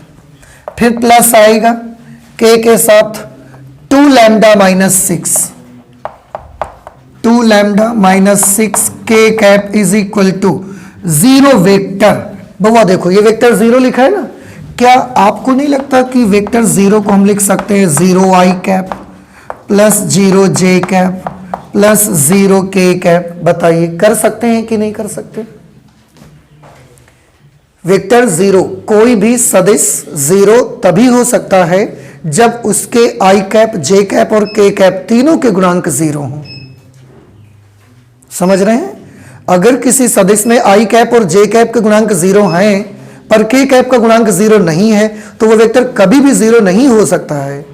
फिर प्लस आएगा के साथ 2 lambda minus 6, 2 lambda minus 6 K cap is equal to zero vector. बउआ देखो ये वेक्टर जीरो लिखा है ना, क्या आपको नहीं लगता कि वेक्टर जीरो को हम लिख सकते हैं जीरो आई कैप प्लस जीरो जे कैप प्लस जीरो के कैप? बताइए कर सकते हैं कि नहीं कर सकते? वेक्टर जीरो, कोई भी सदिश जीरो तभी हो सकता है जब उसके आई कैप, जे कैप और के कैप तीनों के गुणांक जीरो हों। समझ रहे हैं? अगर किसी सदिश में आई कैप और जे कैप के गुणांक जीरो हैं पर के कैप का गुणांक जीरो नहीं है तो वो वेक्टर कभी भी जीरो नहीं हो सकता है,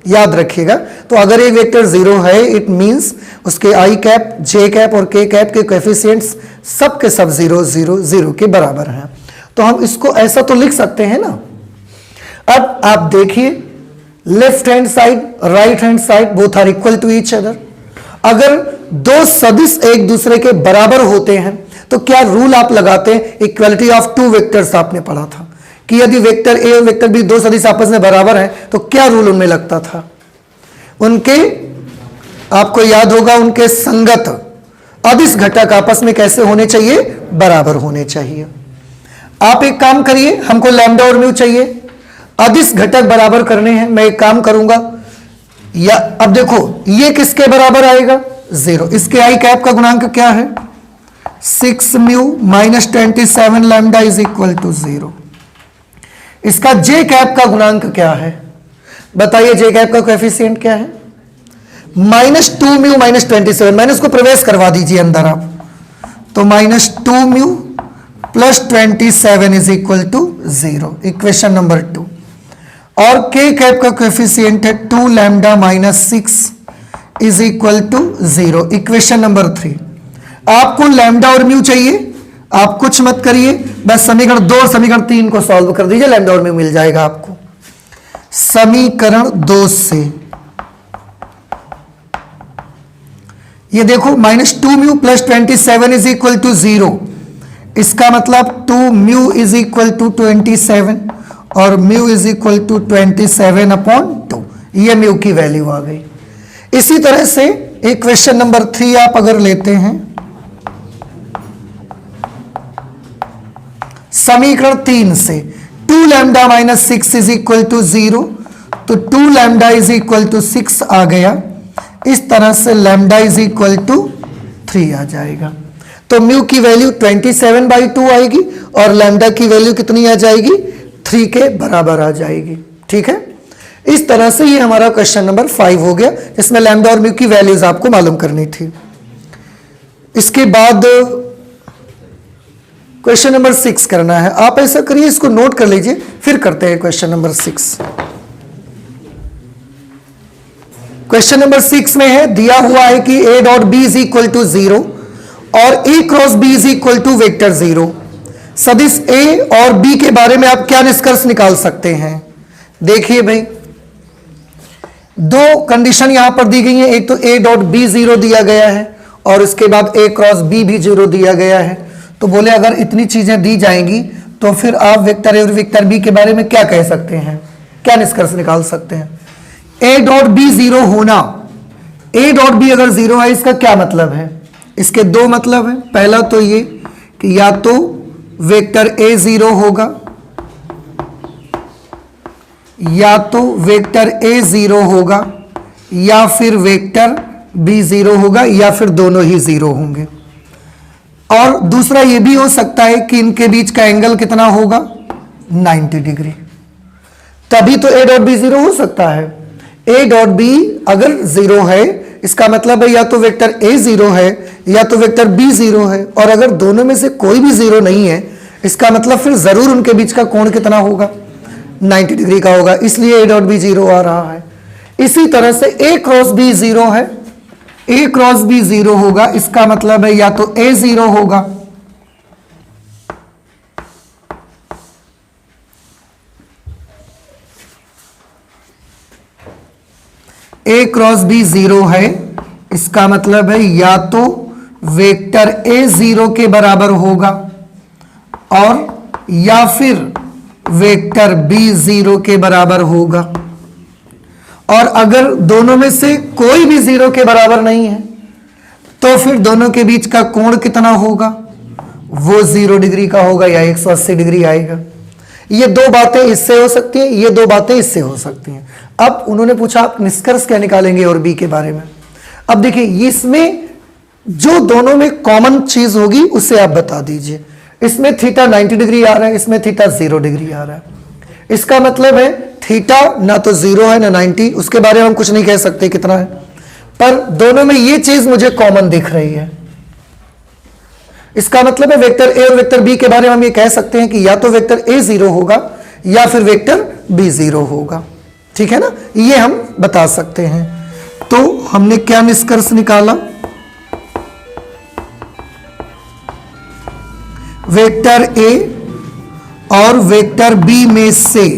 याद रखिएगा। तो अगर एक वेक्टर जीरो है इट मींस उसके आई कैप, जे कैप और के कैप के कोएफिशिएंट्स सब के सब जीरो जीरो जीरो के बराबर हैं। तो हम इसको ऐसा तो लिख सकते हैं ना। अब आप देखिए left hand side, right hand side both are equal to each other. अगर दो सदिश एक दूसरे के बराबर होते हैं तो क्या रूल आप लगाते हैं? इक्वलिटी ऑफ टू वेक्टर्स आपने पढ़ा था कि यदि वेक्टर ए और वेक्टर बी दो सदिश आपस में बराबर हैं तो क्या रूल उनमें लगता था? उनके, आपको याद होगा, उनके संगत अदिश घटक आपस में कैसे होने चाहिए? बराबर होने चाहिए। आप एक काम करिए, हमको लैम्डा और म्यू चाहिए, अदिश घटक बराबर करने हैं। मैं एक काम करूंगा, या अब देखो ये किसके बराबर आएगा? जीरो। इसके आई कैप का गुणांक क्या है? 6 mu minus 27 lambda is equal to 0। इसका जे कैप का गुणांक क्या है? बताइए जे कैप का कोएफिशिएंट क्या है? -2 म्यू माइनस 27। मैंने इसको प्रवेश करवा दीजिए अंदर आप, तो -2 mu plus 27 is equal to 0, equation number 2। और के कैप का कोएफिशिएंट है 2 lambda minus 6 is equal to 0, equation number 3। आपको लैम्डा और म्यू चाहिए, आप कुछ मत करिए, बस समीकरण 2 और समीकरण 3 को सॉल्व कर दीजिए, लैम्डा और म्यू मिल जाएगा आपको। समीकरण 2 से ये देखो -2 mu plus 27 is equal to 0, इसका मतलब 2 म्यू इज इक्वल टू 27 और म्यू इज इक्वल टू 27/2, ये म्यू की वैल्यू आ गई। इसी तरह से इक्वेशन नंबर 3 आप अगर लेते हैं, समीकरण 3 से 2 lambda minus 6 is equal to 0, तो 2 लैम्डा इज इक्वल टू 6 आ गया। इस तरह से लैम्डा इज इक्वल टू 3 आ जाएगा। तो म्यू की वैल्यू 27/2 आएगी और लैम्डा की वैल्यू कितनी आ जाएगी? 3 के बराबर आ जाएगी। ठीक है, इस तरह से ये हमारा क्वेश्चन नंबर 5 हो गया, जिसमें लैम्डा और म्यू की वैल्यूज आपको मालूम करनी थी। इसके बाद क्वेश्चन नंबर 6 करना है। आप ऐसा करिए, इसको नोट कर लीजिए, फिर करते हैं क्वेश्चन नंबर 6। क्वेश्चन नंबर 6 में है, दिया हुआ है कि a dot B is equal to 0 और a cross B is equal to vector 0। सदिश a और b के बारे में आप क्या निष्कर्ष निकाल सकते हैं? देखिए भाई, दो कंडीशन यहां पर दी गई है। एक तो a डॉट बी 0 दिया गया है और इसके बाद a क्रॉस b भी 0 दिया गया है। तो बोले अगर इतनी चीजें दी जाएंगी तो फिर आप वेक्टर a और वेक्टर b के बारे में क्या कह सकते हैं, क्या निष्कर्ष निकाल सकते हैं? a डॉट बी 0 होना, a डॉट बी अगर 0 है इसका क्या मतलब है? इसके दो मतलब है। पहला तो ये कि या तो वेक्टर a 0 होगा, या तो वेक्टर a 0 होगा, या फिर वेक्टर b 0 होगा, या फिर दोनों ही 0 होंगे। और दूसरा ये भी हो सकता है कि इनके बीच का एंगल कितना होगा? 90 डिग्री। तभी तो a डॉट बी 0 हो सकता है। a डॉट बी अगर 0 है इसका मतलब है या तो वेक्टर a 0 है या तो वेक्टर b 0 है, और अगर दोनों में से कोई भी 0 नहीं है इसका मतलब फिर जरूर उनके बीच का कोण कितना होगा? 90 डिग्री का होगा, इसलिए a डॉट बी 0 आ रहा है। इसी तरह से a क्रॉस b 0 है, a क्रॉस b 0 होगा, इसका मतलब है या तो a 0 होगा a क्रॉस b 0 है, इसका मतलब है या तो वेक्टर a 0 के बराबर होगा और या फिर वेक्टर b 0 के बराबर होगा। और अगर दोनों में से कोई भी 0 के बराबर नहीं है तो फिर दोनों के बीच का कोण कितना होगा? वो 0 डिग्री का होगा या 180 डिग्री आएगा। ये दो बातें इससे हो सकती हैं, ये दो बातें इससे हो सकती हैं। अब उन्होंने पूछा आप निष्कर्ष क्या निकालेंगे और बी के बारे में। अब देखिए इसमें जो दोनों में कॉमन चीज होगी उसे आप बता दीजिए। इसमें थीटा 90 डिग्री आ रहा है, इसमें थीटा 0 डिग्री आ रहा है। इसका मतलब है थीटा ना तो 0 है ना 90, उसके बारे में हम कुछ नहीं कह सकते कितना है, पर दोनों में ये चीज मुझे कॉमन दिख रही है। इसका मतलब है वेक्टर ए और वेक्टर बी के बारे में हम ये कह सकते हैं कि या तो वेक्टर ए 0 होगा या फिर वेक्टर बी 0 होगा। ठीक है ना, ये हम बता सकते हैं। तो हमने क्या निष्कर्ष निकाला, वेक्टर ए और वेक्टर बी में से,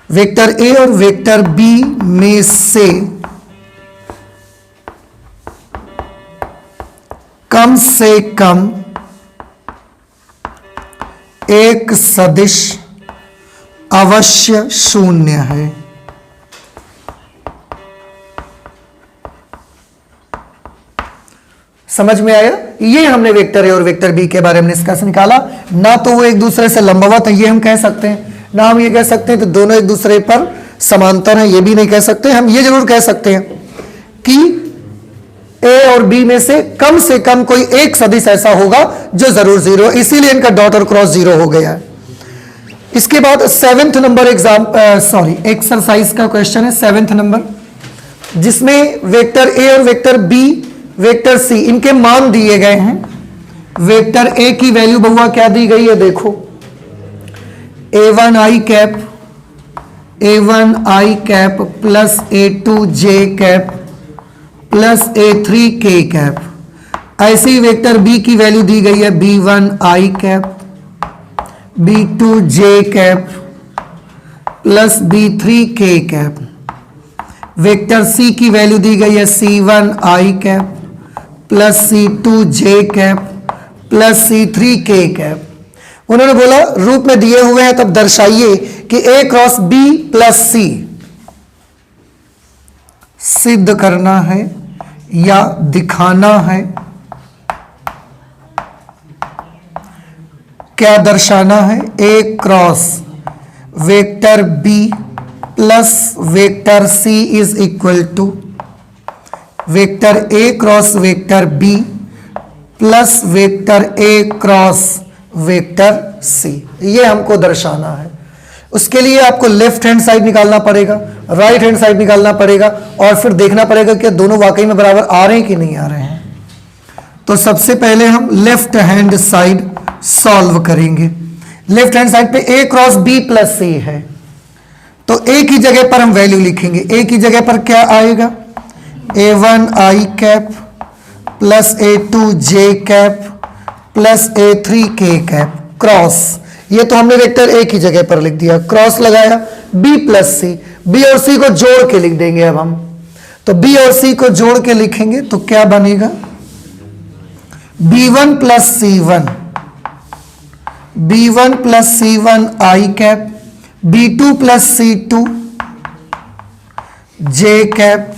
वेक्टर ए और वेक्टर बी में से कम एक सदिश अवश्य शून्य है। समझ में आया? ये हमने वेक्टर ए और वेक्टर बी के बारे में निष्कर्ष निकाला। ना तो वो एक दूसरे से लंबवत है, ये हम कह सकते हैं, ना हम ये कह सकते हैं तो दोनों एक दूसरे पर समांतर हैं, ये भी नहीं कह सकते। हम ये जरूर कह सकते हैं कि ए और बी में से कम कोई एक सदिश ऐसा होगा जो जरूर 0, इसीलिए इनका डॉट और क्रॉस 0 हो गया है। इसके बाद 7th नंबर एक्सरसाइज का क्वेश्चन है 7th नंबर, जिसमें वेक्टर ए और वेक्टर बी, वेक्टर सी, इनके मान दिए गए हैं। वेक्टर ए की वैल्यू बहुआ क्या दी गई है, देखो a1 i cap plus a2 j cap plus a3 k cap. ऐसे ही वेक्टर बी की वैल्यू दी गई है b1 i cap b2 j cap plus b3 k cap. Vector C की वैल्यू दी गई है c1 i cap plus c2 j cap plus c3 k cap. उन्होंने बोला रूप में दिए हुए हैं, तब दर्शाइए कि a cross b plus c सिद्ध करना है या दिखाना है, क्या दर्शाना है। a cross vector b plus vector c is equal to vector a cross vector b plus vector a cross vector c, ये हमको दर्शाना है। उसके लिए आपको लेफ्ट हैंड साइड निकालना पड़ेगा, राइट हैंड साइड निकालना पड़ेगा, और फिर देखना पड़ेगा कि दोनों वाकई में बराबर आ रहे हैं कि नहीं आ रहे हैं। तो सबसे पहले हम लेफ्ट हैंड साइड सॉल्व करेंगे। लेफ्ट हैंड साइड पे a cross b plus c है, तो a की जगह पर हम वैल्यू लिखेंगे। a की जगह पर क्या आएगा, a1 i cap plus a2 j cap plus a3 k cap cross, ये तो हमने वेक्टर a की जगह पर लिख दिया, क्रॉस लगाया b प्लस c, b और c को जोड़ के लिख देंगे। अब हम तो b और c को जोड़ के लिखेंगे तो क्या बनेगा, b1 plus c1, b1 plus c1 i cap, b2 plus c2 j cap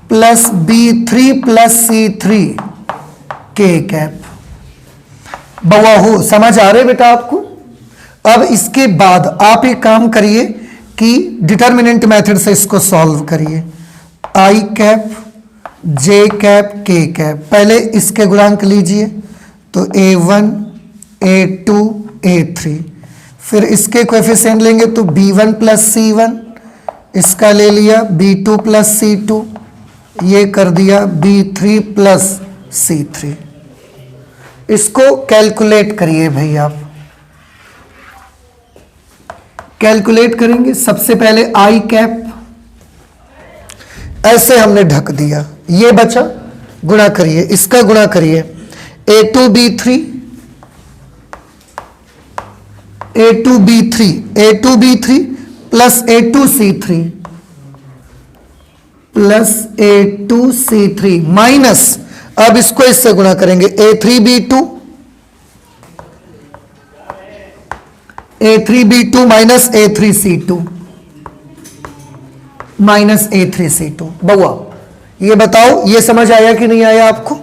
plus b3 plus c3 k cap. बउआ हो, समझ आ रहे बेटा आपको? अब इसके बाद आप एक काम करिए कि डिटर्मिनेंट मेथड से इसको सॉल्व करिए। i cap j cap k cap, पहले इसके गुणांक लीजिए तो a1 a2 a3, फिर इसके कोएफिशिएंट लेंगे तो b1 प्लस c1, इसका ले लिया b2 प्लस c2, ये कर दिया b3 प्लस c3। इसको कैलकुलेट करिए भाई, आप कैलकुलेट करेंगे। सबसे पहले i कैप ऐसे हमने ढक दिया, ये बचा, गुणा करिए, इसका गुणा करिए a2b3 plus a2c3 plus a2c3 minus, अब इसको इससे गुणा करेंगे a3b2 माइनस a3c2 बउआ ये बताओ, ये समझ आया कि नहीं आया आपको?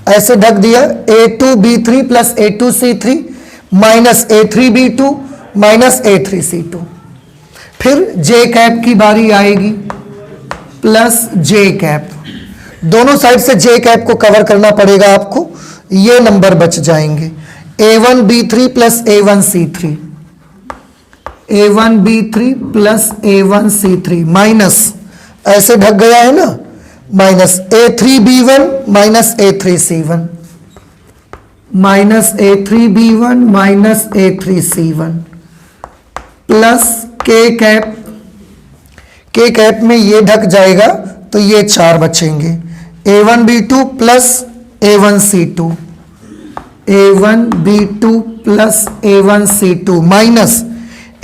ऐसे ढक दिया A2B3 plus A2C3 minus A3B2 minus A3C2। फिर J कैप की बारी आएगी प्लस J कैप, दोनों साइड से J कैप को कवर करना पड़ेगा आपको, ये नंबर बच जाएंगे A1B3 plus A1C3, A1B3 plus A1C3 minus ऐसे ढक गया है ना, minus A3B1 minus A3C1 minus A3B1 minus A3C1 plus K cap, K cap में ये ढक जाएगा तो ये 4 बचेंगे A1B2 plus A1C2, A1B2 plus A1C2 minus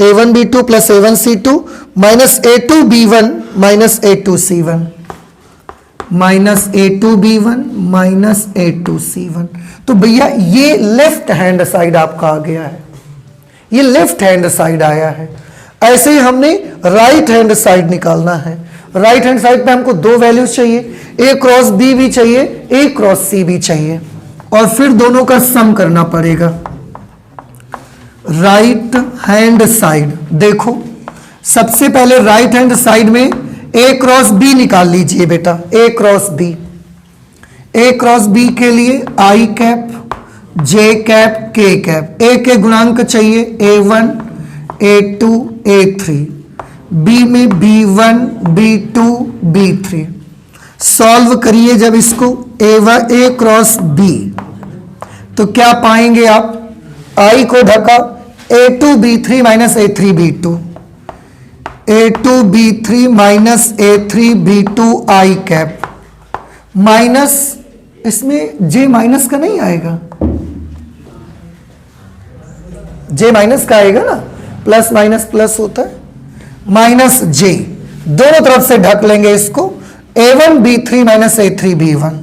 A1B2 plus A1C2 minus A2B1 minus A2C1 minus A2B1 minus A2C1। तो भैया ये लेफ्ट हैंड साइड आपका आ गया है, ये लेफ्ट हैंड साइड आया है। ऐसे ही हमने राइट हैंड साइड निकालना है। राइट हैंड साइड पे हमको 2 वैल्यूज चाहिए, A क्रॉस B भी चाहिए, A क्रॉस C भी चाहिए, और फिर दोनों का सम करना पड़ेगा। राइट हैंड साइड देखो, सबसे पहले राइट हैंड साइड में A क्रॉस B निकाल लीजिए बेटा, A cross B। A cross B के लिए I cap, J cap, K cap. A के गुणांक चाहिए A1, A2, A3, B में B1, B2, B3। सॉल्व करिए जब इसको A क्रॉस B, तो क्या पाएंगे आप, I को ढका A2B3 minus A3B2, A2B3 minus A3B2 I cap, minus इसमें J माइनस का नहीं आएगा, J माइनस का आएगा ना, प्लस माइनस प्लस होता है, माइनस J, दोनों तरफ से ढक लेंगे इसको A1B3 minus A3B1,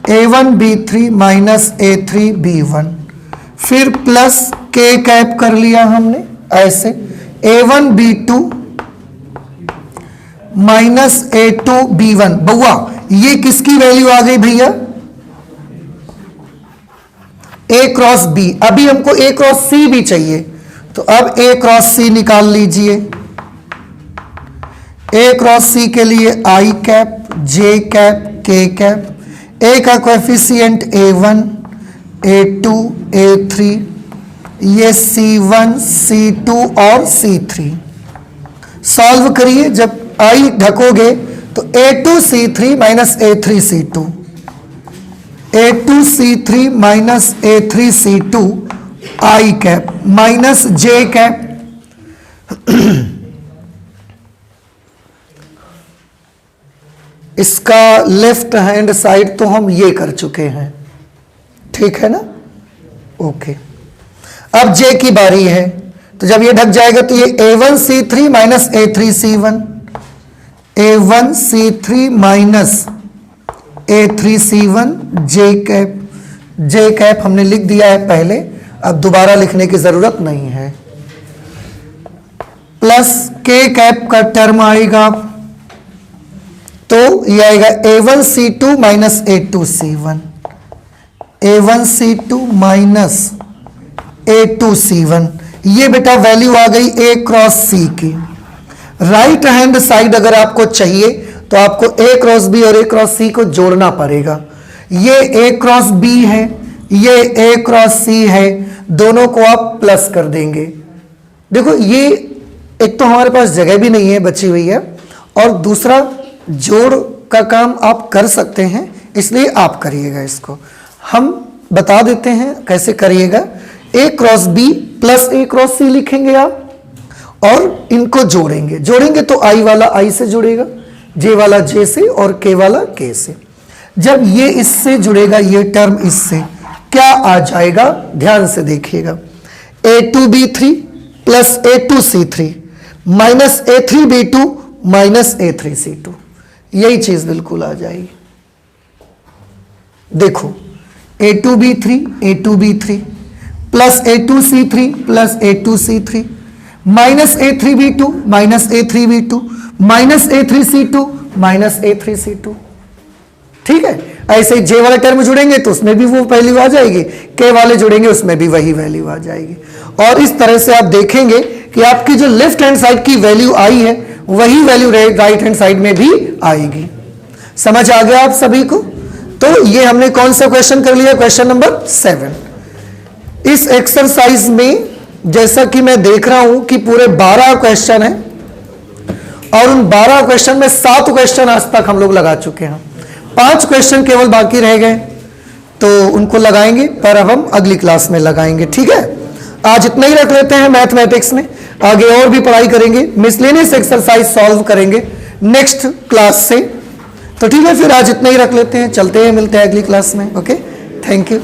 A1B3 minus A3B1, फिर प्लस K कैप कर लिया हमने ऐसे, A1B2 माइनस A2B1। बउआ ये किसकी वैल्यू आ गई भैया, A क्रॉस B। अभी हमको A क्रॉस C भी चाहिए, तो अब A क्रॉस C निकाल लीजिए। A क्रॉस C के लिए I cap, J cap, K cap. A का कोएफिशिएंट A1, A2, A3, ये C1, C2 और C3। सॉल्व करिए, जब I ढकोगे तो A2C3 minus A3C2, A2C3 minus A3C2 I cap minus J cap. इसका लेफ्ट हैंड साइड तो हम ये कर चुके हैं, ठीक है ना, ओके। अब J की बारी है, तो जब ये ढक जाएगा तो ये A1C3 minus A3C1, A1C3 minus A3C1 J cap. J cap हमने लिख दिया है पहले, अब दोबारा लिखने की जरूरत नहीं है। प्लस K कैप का टर्म आएगा, तो ये आएगा A1C2 minus A2C1, A1C2 minus A2C1। ये बेटा वैल्यू आ गई A क्रॉस C की। राइट हैंड साइड अगर आपको चाहिए तो आपको A क्रॉस B और A क्रॉस C को जोड़ना पड़ेगा। ये A क्रॉस B है, ये A क्रॉस C है, दोनों को आप प्लस कर देंगे। देखो ये एक तो हमारे पास जगह भी नहीं है, बची हुई है, और दूसरा जोड़ का काम आप कर सकते हैं, इसलिए आप करिएगा। इसको हम बता देते हैं कैसे करिएगा। A cross B plus A cross C लिखेंगे आप, और इनको जोड़ेंगे। जोड़ेंगे तो I वाला I से जुड़ेगा, J वाला J से, और K वाला K से। जब ये इससे जुड़ेगा, ये टर्म इससे, क्या आ जाएगा, ध्यान से देखिएगा। A2B3 plus A2C3 minus A3B2 minus A3C2, यही चीज बिल्कुल आ जाएगी। देखो A2B3 plus A2C3 plus A2C3 minus A3B2 minus A3B2 minus A3C2 minus A3C2, ठीक है। ऐसे जे वाले टर्म जुड़ेंगे तो उसमें भी वो वैल्यू आ जाएगी, के वाले जुड़ेंगे उसमें भी वही वैल्यू आ जाएगी। और इस तरह से आप देखेंगे कि आपकी जो लेफ्ट हैंड साइड की वैल्यू आई है वही वैल्यू राइट हैंड साइड में भी आएगी। समझ आ गया आप सभी को? तो ये हमने कौन सा क्वेश्चन कर लिया, क्वेश्चन नंबर 7। इस एक्सरसाइज में जैसा कि मैं देख रहा हूं कि पूरे 12 क्वेश्चन है और उन 12 क्वेश्चन में 7 क्वेश्चन आज तक हम लोग लगा चुके हैं, 5 क्वेश्चन केवल बाकी रह गए, तो उनको लगाएंगे पर अब हम अगली क्लास में लगाएंगे। ठीक है, आज इतना ही रख लेते हैं मैथमेटिक्स में, आगे और भी पढ़ाई करेंगे, मिसलेनियस एक्सरसाइज सॉल्व करेंगे नेक्स्ट क्लास से। तो ठीक है, फिर आज इतना ही रख लेते हैं, चलते हैं, मिलते हैं अगली क्लास में। Okay, thank you.